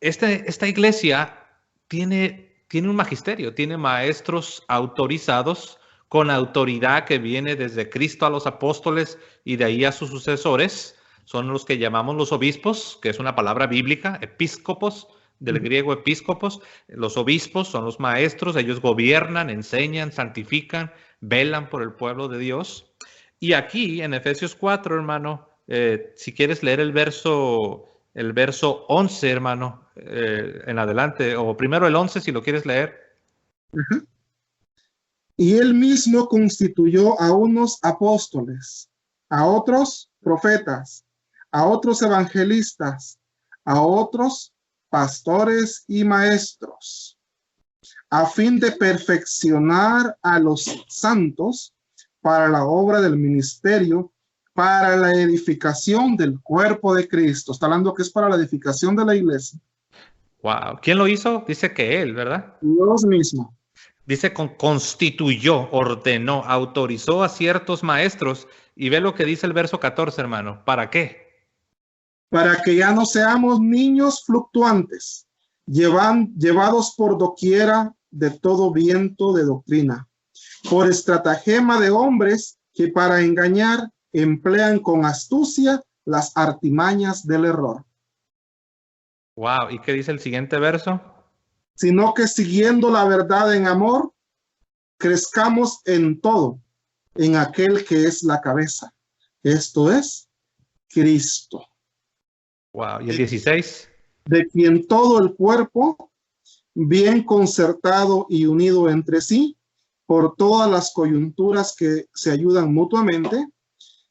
Esta iglesia tiene un magisterio, tiene maestros autorizados con autoridad que viene desde Cristo a los apóstoles y de ahí a sus sucesores. Son los que llamamos los obispos, que es una palabra bíblica, episcopos, del griego episcopos. Los obispos son los maestros, ellos gobiernan, enseñan, santifican, velan por el pueblo de Dios. Y aquí en Efesios 4, hermano, si quieres leer el verso 11, hermano, en adelante, o primero el 11 si lo quieres leer. Y él mismo constituyó a unos apóstoles, a otros profetas, a otros evangelistas, a otros pastores y maestros, a fin de perfeccionar a los santos para la obra del ministerio, para la edificación del cuerpo de Cristo. Está hablando que es para la edificación de la iglesia. Wow. ¿Quién lo hizo? Dice que él, ¿verdad? Dios mismo. Dice constituyó, ordenó, autorizó a ciertos maestros. Y ve lo que dice el verso 14, hermano. ¿Para qué? Para que ya no seamos niños fluctuantes, llevados por doquiera de todo viento de doctrina, por estratagema de hombres que para engañar emplean con astucia las artimañas del error. Wow. ¿Y qué dice el siguiente verso? Sino que siguiendo la verdad en amor, crezcamos en todo, en aquel que es la cabeza. Esto es Cristo. Wow. ¿Y el 16? De quien todo el cuerpo, bien concertado y unido entre sí, por todas las coyunturas que se ayudan mutuamente,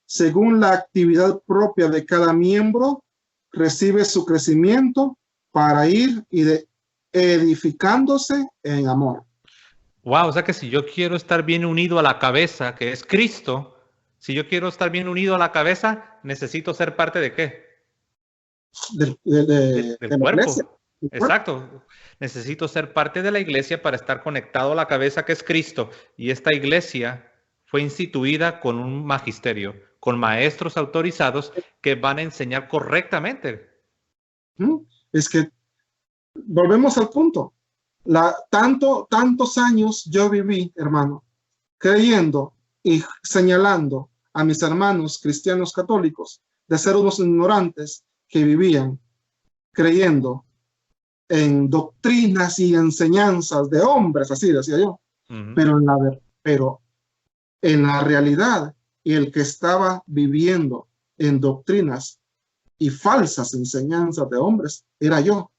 según la actividad propia de cada miembro, recibe su crecimiento para ir edificándose en amor. Wow, o sea que si yo quiero estar bien unido a la cabeza, que es Cristo, si yo quiero estar bien unido a la cabeza, necesito ser parte de ¿qué? Del cuerpo. Exacto. Necesito ser parte de la iglesia para estar conectado a la cabeza que es Cristo. Y esta iglesia fue instituida con un magisterio, con maestros autorizados que van a enseñar correctamente. Es que volvemos al punto. Tantos años yo viví, hermano, creyendo y señalando a mis hermanos cristianos católicos de ser unos ignorantes que vivían creyendo en doctrinas y enseñanzas de hombres, así decía yo. Pero en la realidad, el que estaba viviendo en doctrinas y falsas enseñanzas de hombres era yo.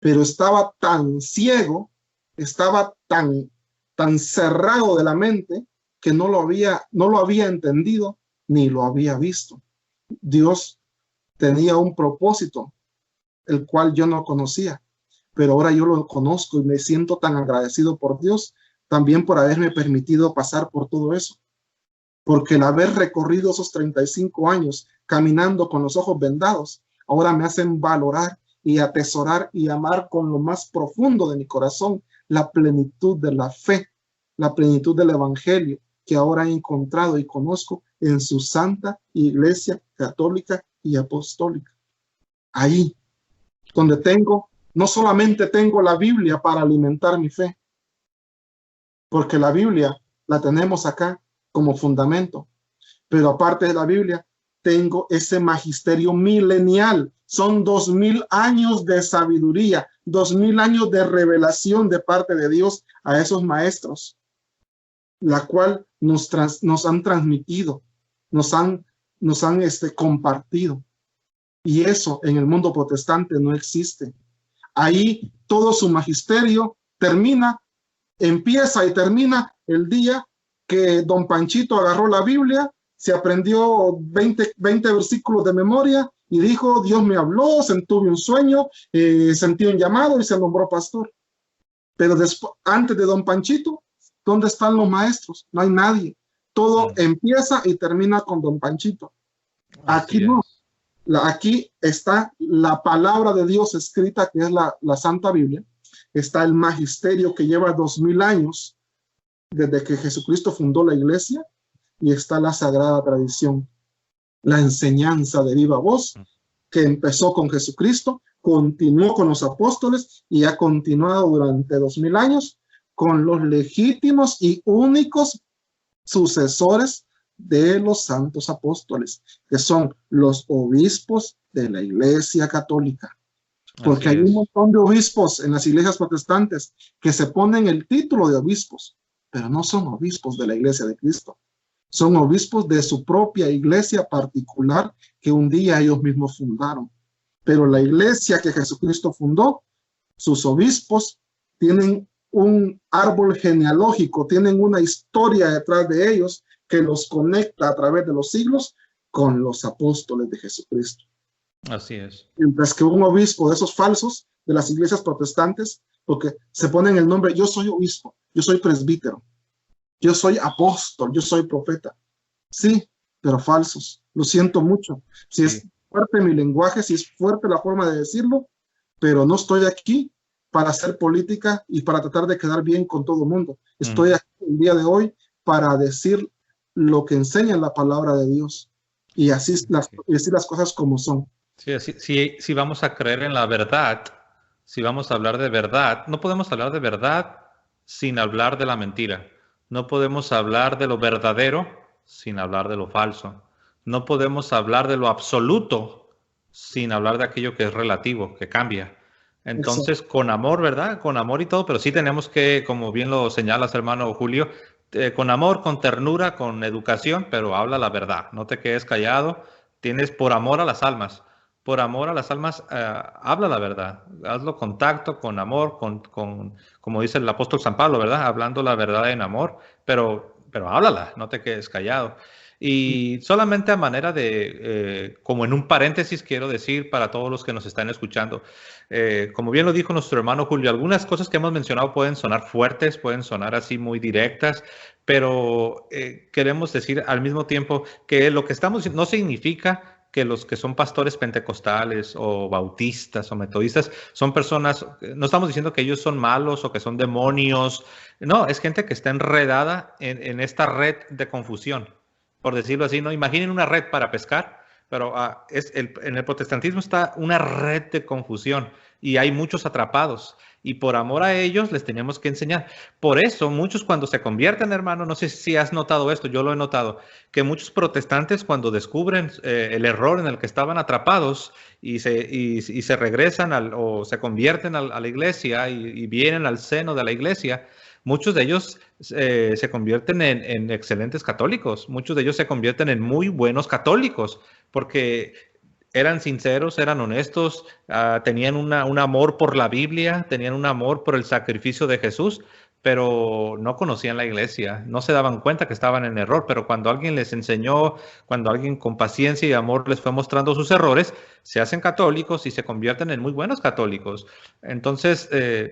Pero estaba tan ciego, estaba tan cerrado de la mente que no lo había entendido ni lo había visto. Dios tenía un propósito, el cual yo no conocía, pero ahora yo lo conozco y me siento tan agradecido por Dios, también por haberme permitido pasar por todo eso. Porque el haber recorrido esos 35 años caminando con los ojos vendados, ahora me hacen valorar y atesorar y amar con lo más profundo de mi corazón la plenitud de la fe, la plenitud del evangelio que ahora he encontrado y conozco en su santa iglesia católica y apostólica. Ahí, donde no solamente tengo la Biblia para alimentar mi fe, porque la Biblia la tenemos acá como fundamento, pero aparte de la Biblia, tengo ese magisterio milenial. Son 2000 años de sabiduría, 2000 años de revelación de parte de Dios a esos maestros, la cual nos han transmitido, nos han compartido. Y eso en el mundo protestante no existe. Ahí todo su magisterio empieza y termina el día que don Panchito agarró la Biblia, se aprendió 20 versículos de memoria y dijo: Dios me habló, tuve un sueño, sentí un llamado y se nombró pastor. Pero después, antes de don Panchito, ¿dónde están los maestros? No hay nadie. Todo empieza y termina con don Panchito. Aquí no. Aquí está la palabra de Dios escrita, que es la Santa Biblia. Está el magisterio que lleva 2000 años desde que Jesucristo fundó la iglesia, y está la sagrada tradición, la enseñanza de viva voz, que empezó con Jesucristo, continuó con los apóstoles y ha continuado durante 2000 años con los legítimos y únicos sucesores de los santos apóstoles, que son los obispos de la Iglesia Católica. Porque hay un montón de obispos en las iglesias protestantes que se ponen el título de obispos, pero no son obispos de la Iglesia de Cristo. Son obispos de su propia iglesia particular que un día ellos mismos fundaron. Pero la iglesia que Jesucristo fundó, sus obispos tienen un árbol genealógico, tienen una historia detrás de ellos que los conecta a través de los siglos con los apóstoles de Jesucristo. Así es. Mientras que un obispo de esos falsos, de las iglesias protestantes, porque se ponen el nombre: yo soy obispo, yo soy presbítero, yo soy apóstol, yo soy profeta. Sí, pero falsos. Lo siento mucho. Si es fuerte mi lenguaje, si es fuerte la forma de decirlo, pero no estoy aquí para hacer política y para tratar de quedar bien con todo el mundo. Estoy aquí el día de hoy para decir lo que enseña la palabra de Dios y así decir las cosas como son. Sí, si vamos a creer en la verdad, si vamos a hablar de verdad, no podemos hablar de verdad sin hablar de la mentira. No podemos hablar de lo verdadero sin hablar de lo falso. No podemos hablar de lo absoluto sin hablar de aquello que es relativo, que cambia. Entonces, con amor, ¿verdad? Con amor y todo, pero sí tenemos que, como bien lo señalas, hermano Julio, con amor, con ternura, con educación, pero habla la verdad. No te quedes callado. Tienes por amor a las almas. Por amor a las almas, habla la verdad. Hazlo con tacto, con amor, como dice el apóstol San Pablo, ¿verdad? Hablando la verdad en amor, pero háblala, no te quedes callado. Y solamente a manera de, como en un paréntesis, quiero decir para todos los que nos están escuchando, como bien lo dijo nuestro hermano Julio, algunas cosas que hemos mencionado pueden sonar fuertes, pueden sonar así muy directas, pero queremos decir al mismo tiempo que lo que estamos diciendo no significa que los que son pastores pentecostales o bautistas o metodistas son personas, no estamos diciendo que ellos son malos o que son demonios, no, es gente que está enredada en esta red de confusión, por decirlo así, ¿no? Imaginen una red para pescar, pero en el protestantismo está una red de confusión y hay muchos atrapados. Y por amor a ellos les tenemos que enseñar. Por eso muchos cuando se convierten, hermano, no sé si has notado esto, yo lo he notado, que muchos protestantes cuando descubren el error en el que estaban atrapados y se regresan o se convierten a la iglesia y vienen al seno de la iglesia, muchos de ellos se convierten en excelentes católicos, muchos de ellos se convierten en muy buenos católicos, porque eran sinceros, eran honestos, tenían un amor por la Biblia, tenían un amor por el sacrificio de Jesús, pero no conocían la iglesia, no se daban cuenta que estaban en error, pero cuando alguien les enseñó, cuando alguien con paciencia y amor les fue mostrando sus errores, se hacen católicos y se convierten en muy buenos católicos. Entonces,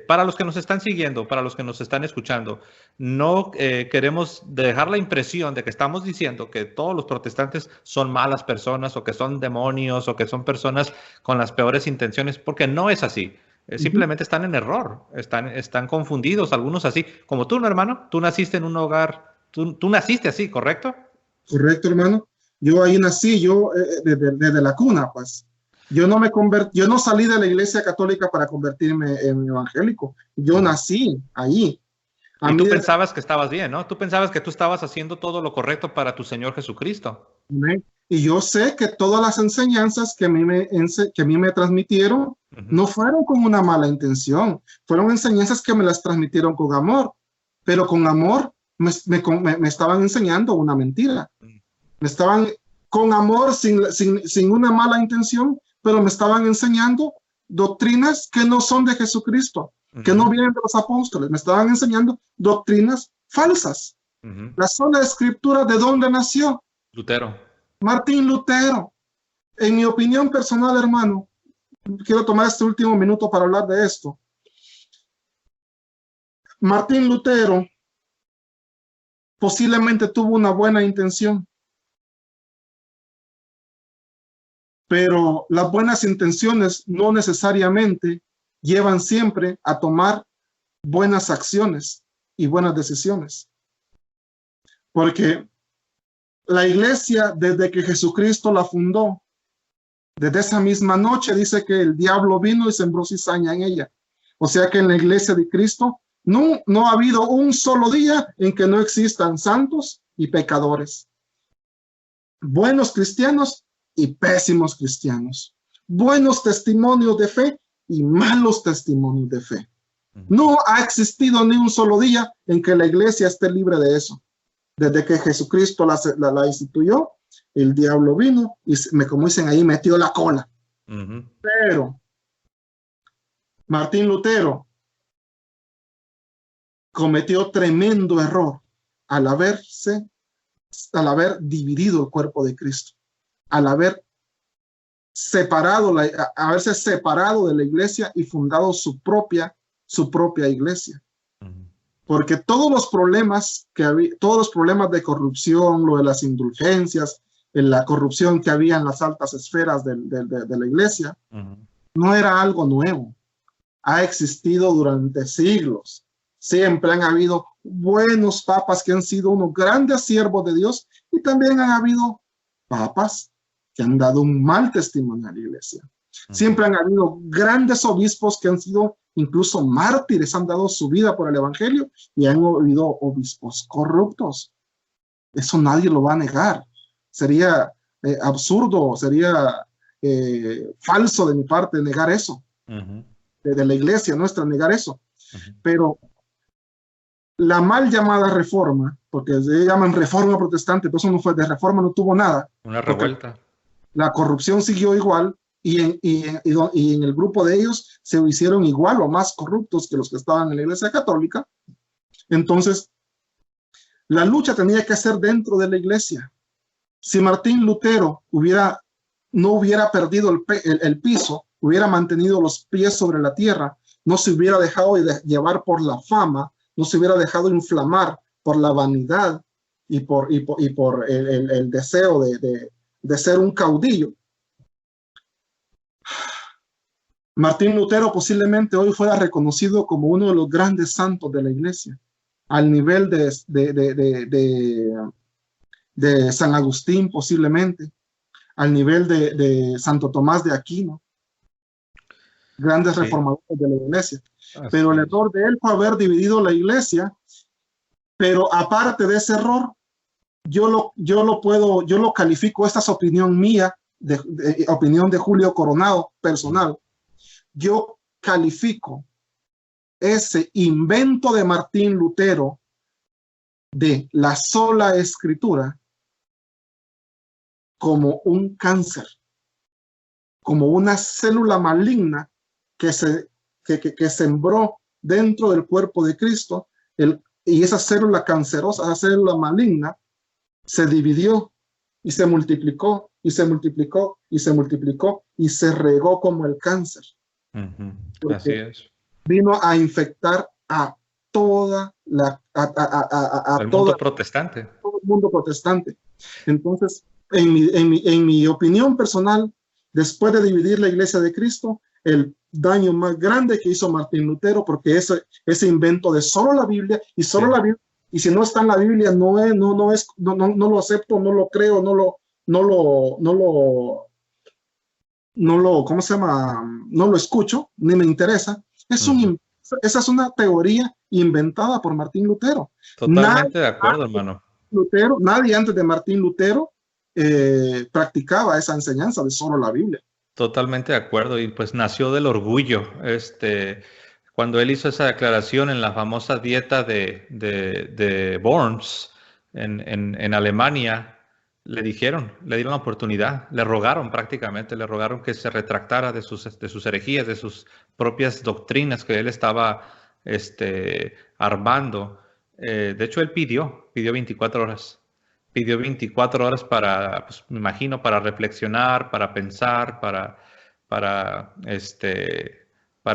para los que nos están siguiendo, para los que nos están escuchando, no queremos dejar la impresión de que estamos diciendo que todos los protestantes son malas personas o que son demonios o que son personas con las peores intenciones, porque no es así. Simplemente están en error, están confundidos, algunos así. Como tú, ¿no, hermano? Tú naciste en un hogar, tú naciste así, ¿correcto? Correcto, hermano. Yo ahí nací, desde la cuna, pues. Yo no salí de la iglesia católica para convertirme en evangélico. Yo nací ahí. Y tú pensabas que estabas bien, ¿no? Tú pensabas que tú estabas haciendo todo lo correcto para tu Señor Jesucristo. Y yo sé que todas las enseñanzas que a mí me transmitieron no fueron con una mala intención. Fueron enseñanzas que me las transmitieron con amor. Pero con amor me estaban enseñando una mentira. Me estaban con amor, sin una mala intención, pero me estaban enseñando doctrinas que no son de Jesucristo, que no vienen de los apóstoles. Me estaban enseñando doctrinas falsas. La sola escritura, ¿de dónde nació? Lutero. Martín Lutero. En mi opinión personal, hermano, quiero tomar este último minuto para hablar de esto. Martín Lutero posiblemente tuvo una buena intención, pero las buenas intenciones no necesariamente llevan siempre a tomar buenas acciones y buenas decisiones. Porque la iglesia, desde que Jesucristo la fundó, desde esa misma noche dice que el diablo vino y sembró cizaña en ella. O sea que en la iglesia de Cristo no ha habido un solo día en que no existan santos y pecadores. Buenos cristianos y pésimos cristianos. Buenos testimonios de fe y malos testimonios de fe. No ha existido ni un solo día en que la iglesia esté libre de eso. Desde que Jesucristo la instituyó, el diablo vino y, como dicen ahí, metió la cola. Pero Martín Lutero cometió tremendo error al haber dividido el cuerpo de Cristo, al haberse separado de la iglesia y fundado su propia iglesia. Porque todos los problemas de corrupción, lo de las indulgencias, la corrupción que había en las altas esferas de la iglesia, no era algo nuevo. Ha existido durante siglos. Siempre han habido buenos papas que han sido unos grandes siervos de Dios, y también han habido papas que han dado un mal testimonio a la iglesia. Siempre han habido grandes obispos que han sido incluso mártires, han dado su vida por el evangelio, y han habido obispos corruptos. Eso nadie lo va a negar. Sería absurdo, sería falso de mi parte negar eso, de la iglesia nuestra negar eso. Pero la mal llamada reforma, porque se llaman reforma protestante, pero eso no fue de reforma, no tuvo nada. Una revuelta. La corrupción siguió igual, y en el grupo de ellos se hicieron igual o más corruptos que los que estaban en la iglesia católica. Entonces, la lucha tenía que ser dentro de la iglesia. Si Martín Lutero no hubiera perdido el piso, hubiera mantenido los pies sobre la tierra, no se hubiera dejado llevar por la fama, no se hubiera dejado inflamar por la vanidad y por el deseo de ser un caudillo, Martín Lutero posiblemente hoy fuera reconocido como uno de los grandes santos de la iglesia, al nivel de San Agustín posiblemente, al nivel de Santo Tomás de Aquino, grandes reformadores de la iglesia. Pero el error de él fue haber dividido la iglesia. Pero aparte de ese error, yo lo califico, esta es opinión mía, opinión de Julio Coronado, personal. Yo califico ese invento de Martín Lutero de la sola escritura como un cáncer, como una célula maligna que sembró dentro del cuerpo de Cristo, y esa célula cancerosa, esa célula maligna, se dividió y se multiplicó, y se multiplicó, y se multiplicó, y se regó como el cáncer. Así es. Vino a infectar a todo el mundo protestante. Entonces, en mi opinión personal, después de dividir la iglesia de Cristo, el daño más grande que hizo Martín Lutero, porque ese invento de solo la Biblia y solo la Biblia, y si no está en la Biblia, no lo acepto, no lo creo, no lo escucho, ni me interesa. Esa es una teoría inventada por Martín Lutero. Totalmente de acuerdo, hermano. Nadie antes de Martín Lutero practicaba esa enseñanza de solo la Biblia. Totalmente de acuerdo. Y pues nació del orgullo. Cuando él hizo esa declaración en la famosa dieta de Worms en Alemania, le dieron la oportunidad, le rogaron prácticamente, le rogaron que se retractara de sus herejías, de sus propias doctrinas que él estaba armando. De hecho, él pidió 24 horas. Pidió 24 horas para, pues, me imagino, para reflexionar, para pensar, para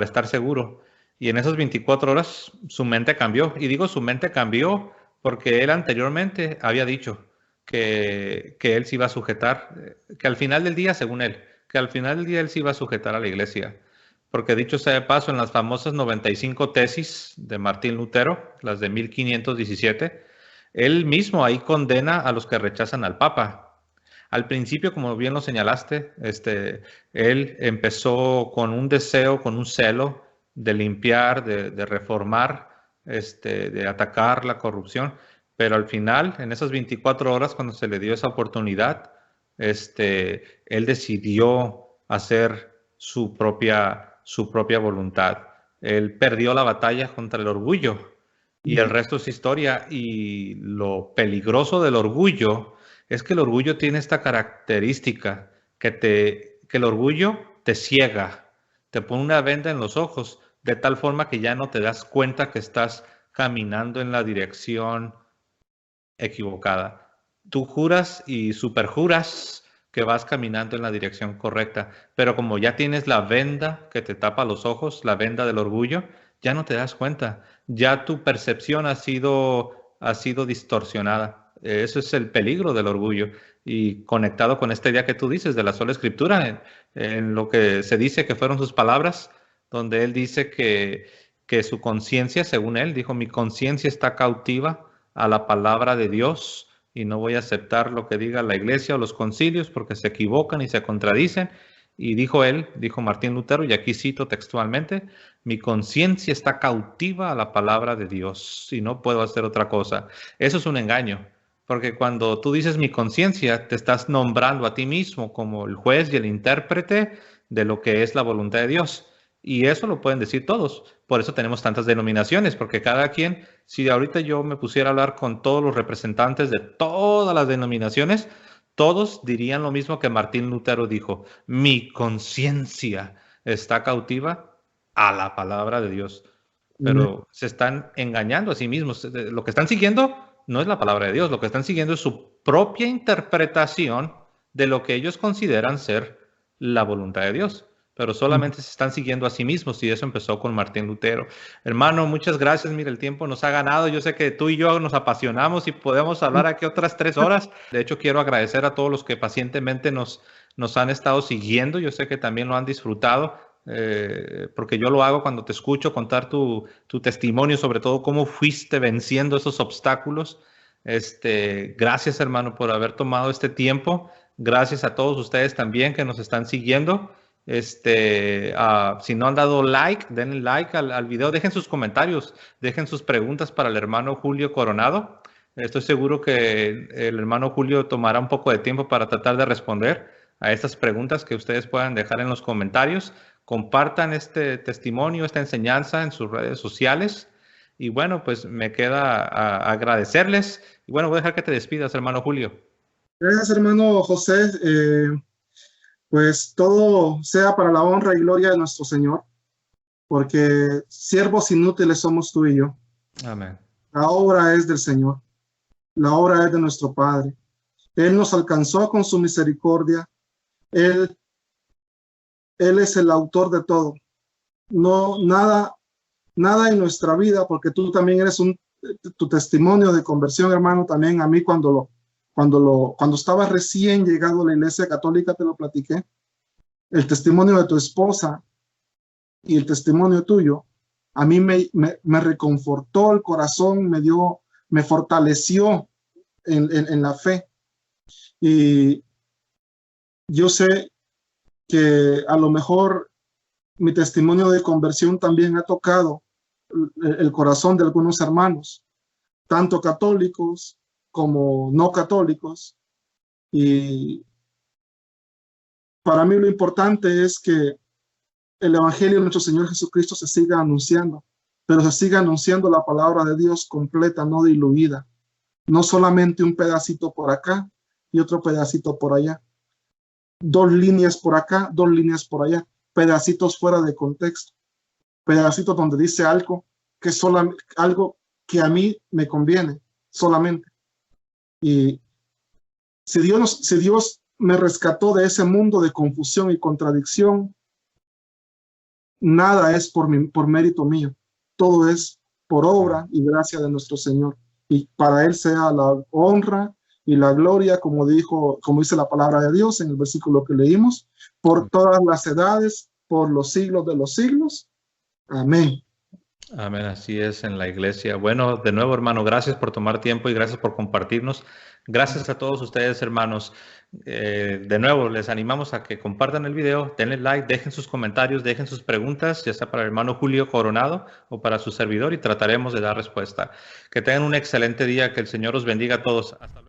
estar seguro. Y en esas 24 horas su mente cambió. Y digo su mente cambió porque él anteriormente había dicho que él se iba a sujetar, que al final del día, según él, que al final del día él se iba a sujetar a la iglesia. Porque dicho sea de paso, en las famosas 95 tesis de Martín Lutero, las de 1517, él mismo ahí condena a los que rechazan al Papa. Al principio, como bien lo señalaste, él empezó con un deseo, con un celo de limpiar, de reformar, de atacar la corrupción, pero al final, en esas 24 horas, cuando se le dio esa oportunidad, él decidió hacer su propia voluntad. Él perdió la batalla contra el orgullo y el resto es historia. Y lo peligroso del orgullo es que el orgullo tiene esta característica que el orgullo te ciega, te pone una venda en los ojos, de tal forma que ya no te das cuenta que estás caminando en la dirección equivocada. Tú juras y superjuras que vas caminando en la dirección correcta, pero como ya tienes la venda que te tapa los ojos, la venda del orgullo, ya no te das cuenta, ya tu percepción ha sido distorsionada. Eso es el peligro del orgullo. Y conectado con esta idea que tú dices de la sola escritura, en lo que se dice que fueron sus palabras, donde él dice que su conciencia, según él, dijo, mi conciencia está cautiva a la palabra de Dios y no voy a aceptar lo que diga la iglesia o los concilios porque se equivocan y se contradicen. Y dijo Martín Lutero, y aquí cito textualmente, mi conciencia está cautiva a la palabra de Dios y no puedo hacer otra cosa. Eso es un engaño, porque cuando tú dices mi conciencia, te estás nombrando a ti mismo como el juez y el intérprete de lo que es la voluntad de Dios. Y eso lo pueden decir todos. Por eso tenemos tantas denominaciones, porque cada quien, si ahorita yo me pusiera a hablar con todos los representantes de todas las denominaciones, todos dirían lo mismo que Martín Lutero dijo, mi conciencia está cautiva a la palabra de Dios. Pero se están engañando a sí mismos. Lo que están siguiendo no es la palabra de Dios, lo que están siguiendo es su propia interpretación de lo que ellos consideran ser la voluntad de Dios. Pero solamente se están siguiendo a sí mismos y eso empezó con Martín Lutero. Hermano, muchas gracias. Mira, el tiempo nos ha ganado. Yo sé que tú y yo nos apasionamos y podemos hablar aquí otras 3 horas. De hecho, quiero agradecer a todos los que pacientemente nos han estado siguiendo. Yo sé que también lo han disfrutado, porque yo lo hago cuando te escucho contar tu testimonio, sobre todo cómo fuiste venciendo esos obstáculos. Gracias, hermano, por haber tomado este tiempo. Gracias a todos ustedes también que nos están siguiendo. Si no han dado like, denle like al video, dejen sus comentarios, dejen sus preguntas para el hermano Julio Coronado. Estoy seguro que el hermano Julio tomará un poco de tiempo para tratar de responder a estas preguntas que ustedes puedan dejar en los comentarios. Compartan este testimonio, esta enseñanza en sus redes sociales. Y bueno, pues me queda agradecerles. Y bueno, voy a dejar que te despidas, hermano Julio. Gracias, hermano José. Pues todo sea para la honra y gloria de nuestro Señor, porque siervos inútiles somos tú y yo. Amén. La obra es del Señor, la obra es de nuestro Padre. Él nos alcanzó con su misericordia. Él es el autor de todo. No, nada en nuestra vida, porque tú también eres tu testimonio de conversión, hermano, también a mí cuando estaba recién llegado a la Iglesia Católica, te lo platiqué, el testimonio de tu esposa y el testimonio tuyo, a mí me reconfortó el corazón, me fortaleció en la fe. Y yo sé que a lo mejor mi testimonio de conversión también ha tocado el corazón de algunos hermanos, tanto católicos como no católicos, Y para mí lo importante es que el Evangelio de nuestro Señor Jesucristo se siga anunciando, pero se siga anunciando la palabra de Dios completa, no diluida, no solamente un pedacito por acá y otro pedacito por allá, 2 líneas por acá, 2 líneas por allá, pedacitos fuera de contexto, pedacitos donde dice algo que algo que a mí me conviene solamente. Y si Dios me rescató de ese mundo de confusión y contradicción, nada es por mérito mío, todo es por obra y gracia de nuestro Señor. Y para Él sea la honra y la gloria, como dice la palabra de Dios en el versículo que leímos, por todas las edades, por los siglos de los siglos. Amén. Amén, así es en la iglesia. Bueno, de nuevo, hermano, gracias por tomar tiempo y gracias por compartirnos. Gracias a todos ustedes, hermanos. De nuevo, les animamos a que compartan el video, denle like, dejen sus comentarios, dejen sus preguntas, ya sea para el hermano Julio Coronado o para su servidor, y trataremos de dar respuesta. Que tengan un excelente día, que el Señor los bendiga a todos. Hasta luego.